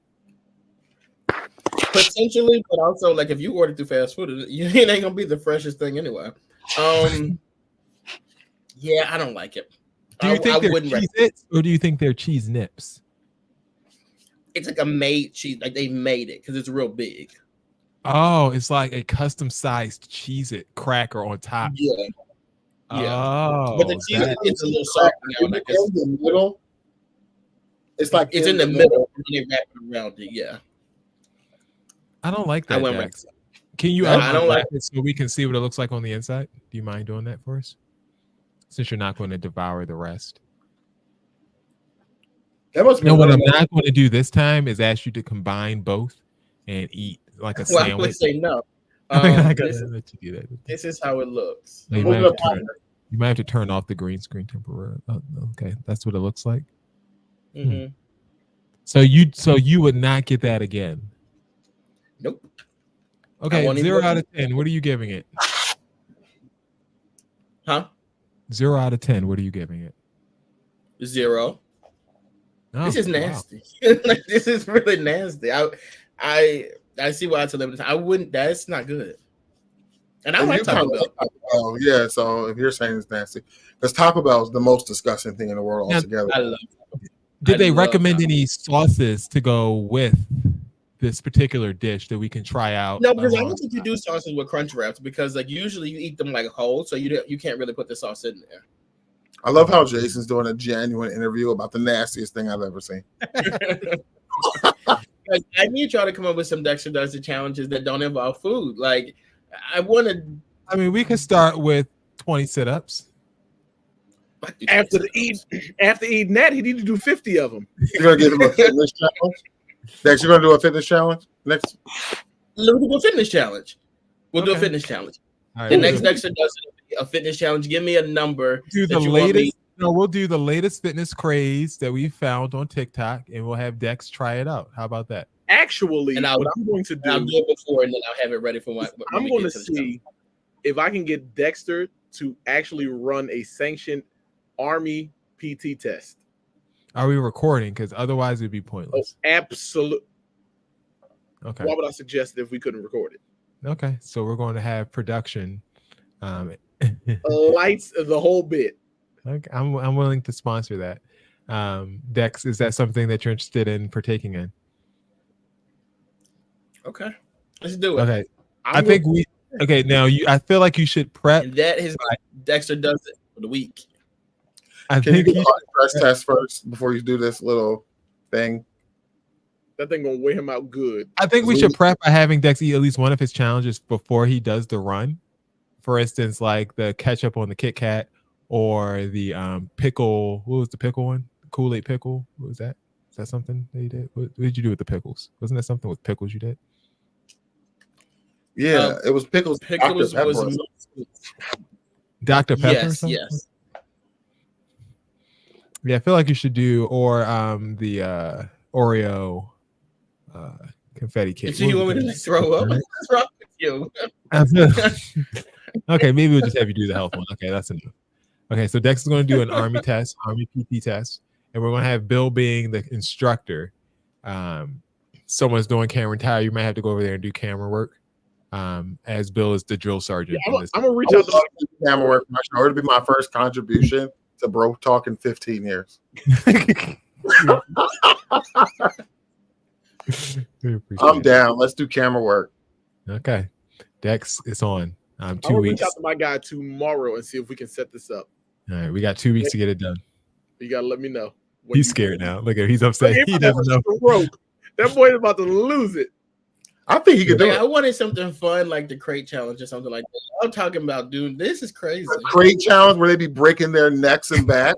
Potentially, but also like if you order through fast food, it ain't gonna be the freshest thing anyway. Yeah, I don't like it. Do you think they're Cheez-Its, or do you think they're cheese nips? It's like a made cheese, like they made it because it's real big. Oh, it's like a custom-sized Cheez-It cracker on top. Yeah. Oh, but the Cheez-It is a little soft now. In the middle. It's like it's in the middle, and they wrap it around it. Yeah. I don't like that. I went right. Can you I don't like it so we can see what it looks like on the inside? Do you mind doing that for us? Since you're not going to devour the rest. That must be what I'm not going to do this time is ask you to combine both and eat like a sandwich. I would say no. This is how it looks. You might have to turn off the green screen temporarily. Oh, okay, that's what it looks like. Mm-hmm. So you would not get that again. Nope. Okay, 0 out of 10. What are you giving it? Huh? 0 out of 10. What are you giving it? 0. Oh, this is nasty. Like, this is really nasty. I see why it's a limited time. I wouldn't. That's not good. And I And like you Taco kind of Bell. like Taco Bell, yeah. So if you're saying it's nasty, because Taco Bell is the most disgusting thing in the world Now, altogether. I love Taco Bell. Did I they love recommend Taco any sauces to go with this particular dish that we can try out? No, because I don't think you do sauces with crunch wraps because like usually you eat them like whole, so you can't really put the sauce in there. I love how Jason's doing a genuine interview about the nastiest thing I've ever seen. Like, I need y'all to come up with some Dexter Does It challenges that don't involve food. Like I want to. I mean, we could start with 20 sit-ups. After eating that, he need to do 50 of them. You're gonna give him a fitness challenge. Next, you're gonna do a fitness challenge. Next, We'll do a fitness challenge. We'll do a Okay. fitness challenge. All right, The we'll next do- Dexter Does It a fitness challenge. Give me a number. do that the you want me- latest. No, we'll do the latest fitness craze that we found on TikTok, and we'll have Dex try it out. How about that? Actually, And what I'm going to I'll do do, it before, and then I'll have it ready for when I'm we going get to the show. see if I can get Dexter to actually run a sanctioned Army PT test. Are we recording? Because otherwise it'd be pointless. Absolute. Okay. Why would I suggest it if we couldn't record it? Okay. So we're going to have production. Lights, the whole bit. Okay, I'm willing to sponsor that. Dex, is that something that you're interested in partaking in? Okay, let's do it. Okay. I think we. Okay. Now I feel like you should prep. And that is Dexter Does It for the week. I can you think do a stress test first before you do this little thing? That thing gonna weigh him out good. I think we should prep by having Dex eat at least one of his challenges before he does the run. For instance, like the ketchup on the Kit Kat or the pickle. What was the pickle one? Kool-Aid pickle. What was that? Is that something that you did? What did you do with the pickles? Wasn't that something with pickles you did? Yeah, it was pickles. Pickles Dr. Pepper. was Dr. Pepper. or yes, something? yes. Yeah, I feel like you should do or the Oreo confetti cake. So you want me to like throw up? What's wrong with you? I feel- okay, maybe we'll just have you do the health one. Okay, that's enough. Okay, so Dex is going to do an Army test, Army PT test, and we're going to have Bill being the instructor. Someone's doing camera and tire. You might have to go over there and do camera work. As Bill is the drill sergeant. Yeah, I'm gonna reach out to camera work for my show. It'll be my first contribution to Bro Talk in 15 years. I'm down. Let's do camera work. Okay, Dex is on. 2 I'm gonna weeks. reach out to my guy tomorrow and see if we can set this up. All right, we got 2 weeks to get it done. You gotta let me know. when He's you- scared now. Look at him. He's upset. Look, He doesn't know. That boy is about to lose it. I think he could do Like, it. I wanted something fun like the crate challenge or something like that. I'm talking about, dude, this is crazy. Crate challenge where they be breaking their necks and back.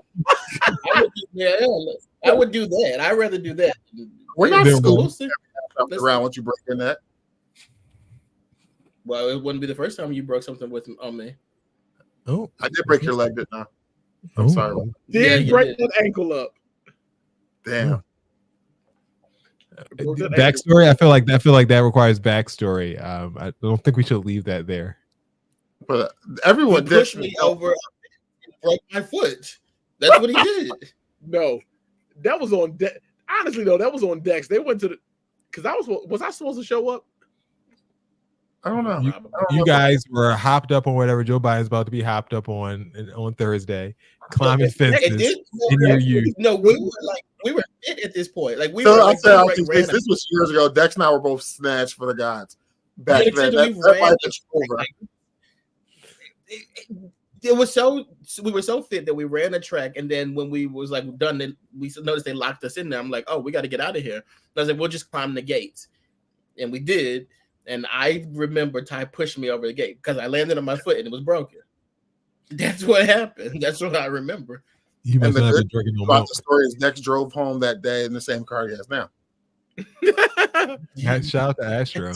I would do that. I'd rather do that. We're not We'll school. see. Around once you break their neck. Well, it wouldn't be the first time you broke something with on me. Oh, I did break your leg, didn't I? I'm Oh. sorry. Did you break did. that ankle up. Damn. Backstory. I feel like that requires backstory. I don't think we should leave that there. But everyone He pushed me over and broke my foot. That's what he did. No, that was on Dex. Honestly, though, that was on Dex. They went to the because was I supposed to show up? I don't know. You guys were hopped up on whatever Joe Biden's about to be hopped up on Thursday, climbing fences in your youth. No, we were fit at this point. Like we So were. I Like, said, we ran this was years ago. Dex and I were both snatched for the gods. Back Yeah, then, except we that ran life the is over. it was so we were so fit that we ran a track, and then when we was like done, we noticed they locked us in there. I'm like, oh, we got to get out of here. And I was like, we'll just climb the gates, and we did. And I remember Ty pushed me over the gate because I landed on my foot and it was broken. That's what happened. That's what I remember. You And must the not have good been drinking no about milk. the story is Dex drove home that day in the same car he has now. Shout out to Astro.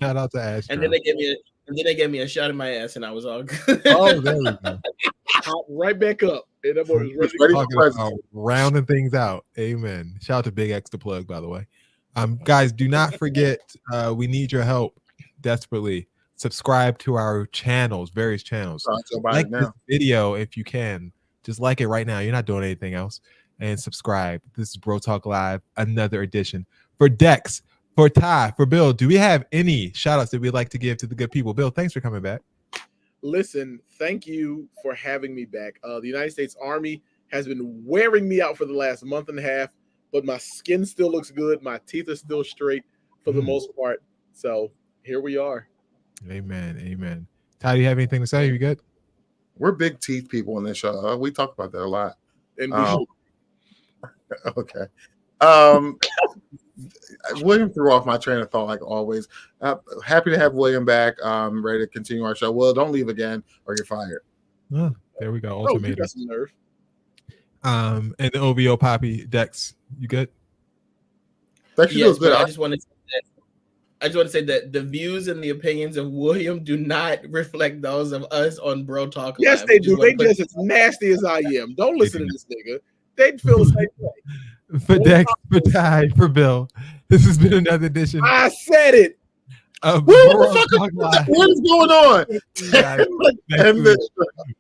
Shout out to Astro. And then they gave me a shot in my ass, and I was all good. Oh, there we go. Hop right back up. And that boy was ready. Ready Talking for about rounding things out. Amen. Shout out to Big X the plug, by the way. Guys, do not forget, we need your help desperately. Subscribe to our channels, various channels. Like this video if you can. Just like it right now. You're not doing anything else. And subscribe. This is Bro Talk Live, another edition. For Dex, For Ty, for Bill, do we have any shout outs that we'd like to give to the good people? Bill, thanks for coming back. Listen, thank you for having me back. The United States Army has been wearing me out for the last month and a half, but my skin still looks good. My teeth are still straight for the most part. So here we are. Amen. Amen. Ty, do you have anything to say? You good? We're big teeth people in this show. We talk about that a lot. Okay. William threw off my train of thought like always. Happy to have William back. Ready to continue our show. Well, don't leave again or you're fired. There we go. You Ultimatum. got some nerve. And the OVO Poppy Dex, you good? Dex, you Yes, good. but I just want to say that the views and the opinions of William do not reflect those of us on Bro Talk Yes, Live. they do. They just as nasty as I am. Don't listen to this nigga. They'd feel the same way. For Dex, for Ty, for Bill, this has been another edition. I said it. What the fuck? What is going on? Next week.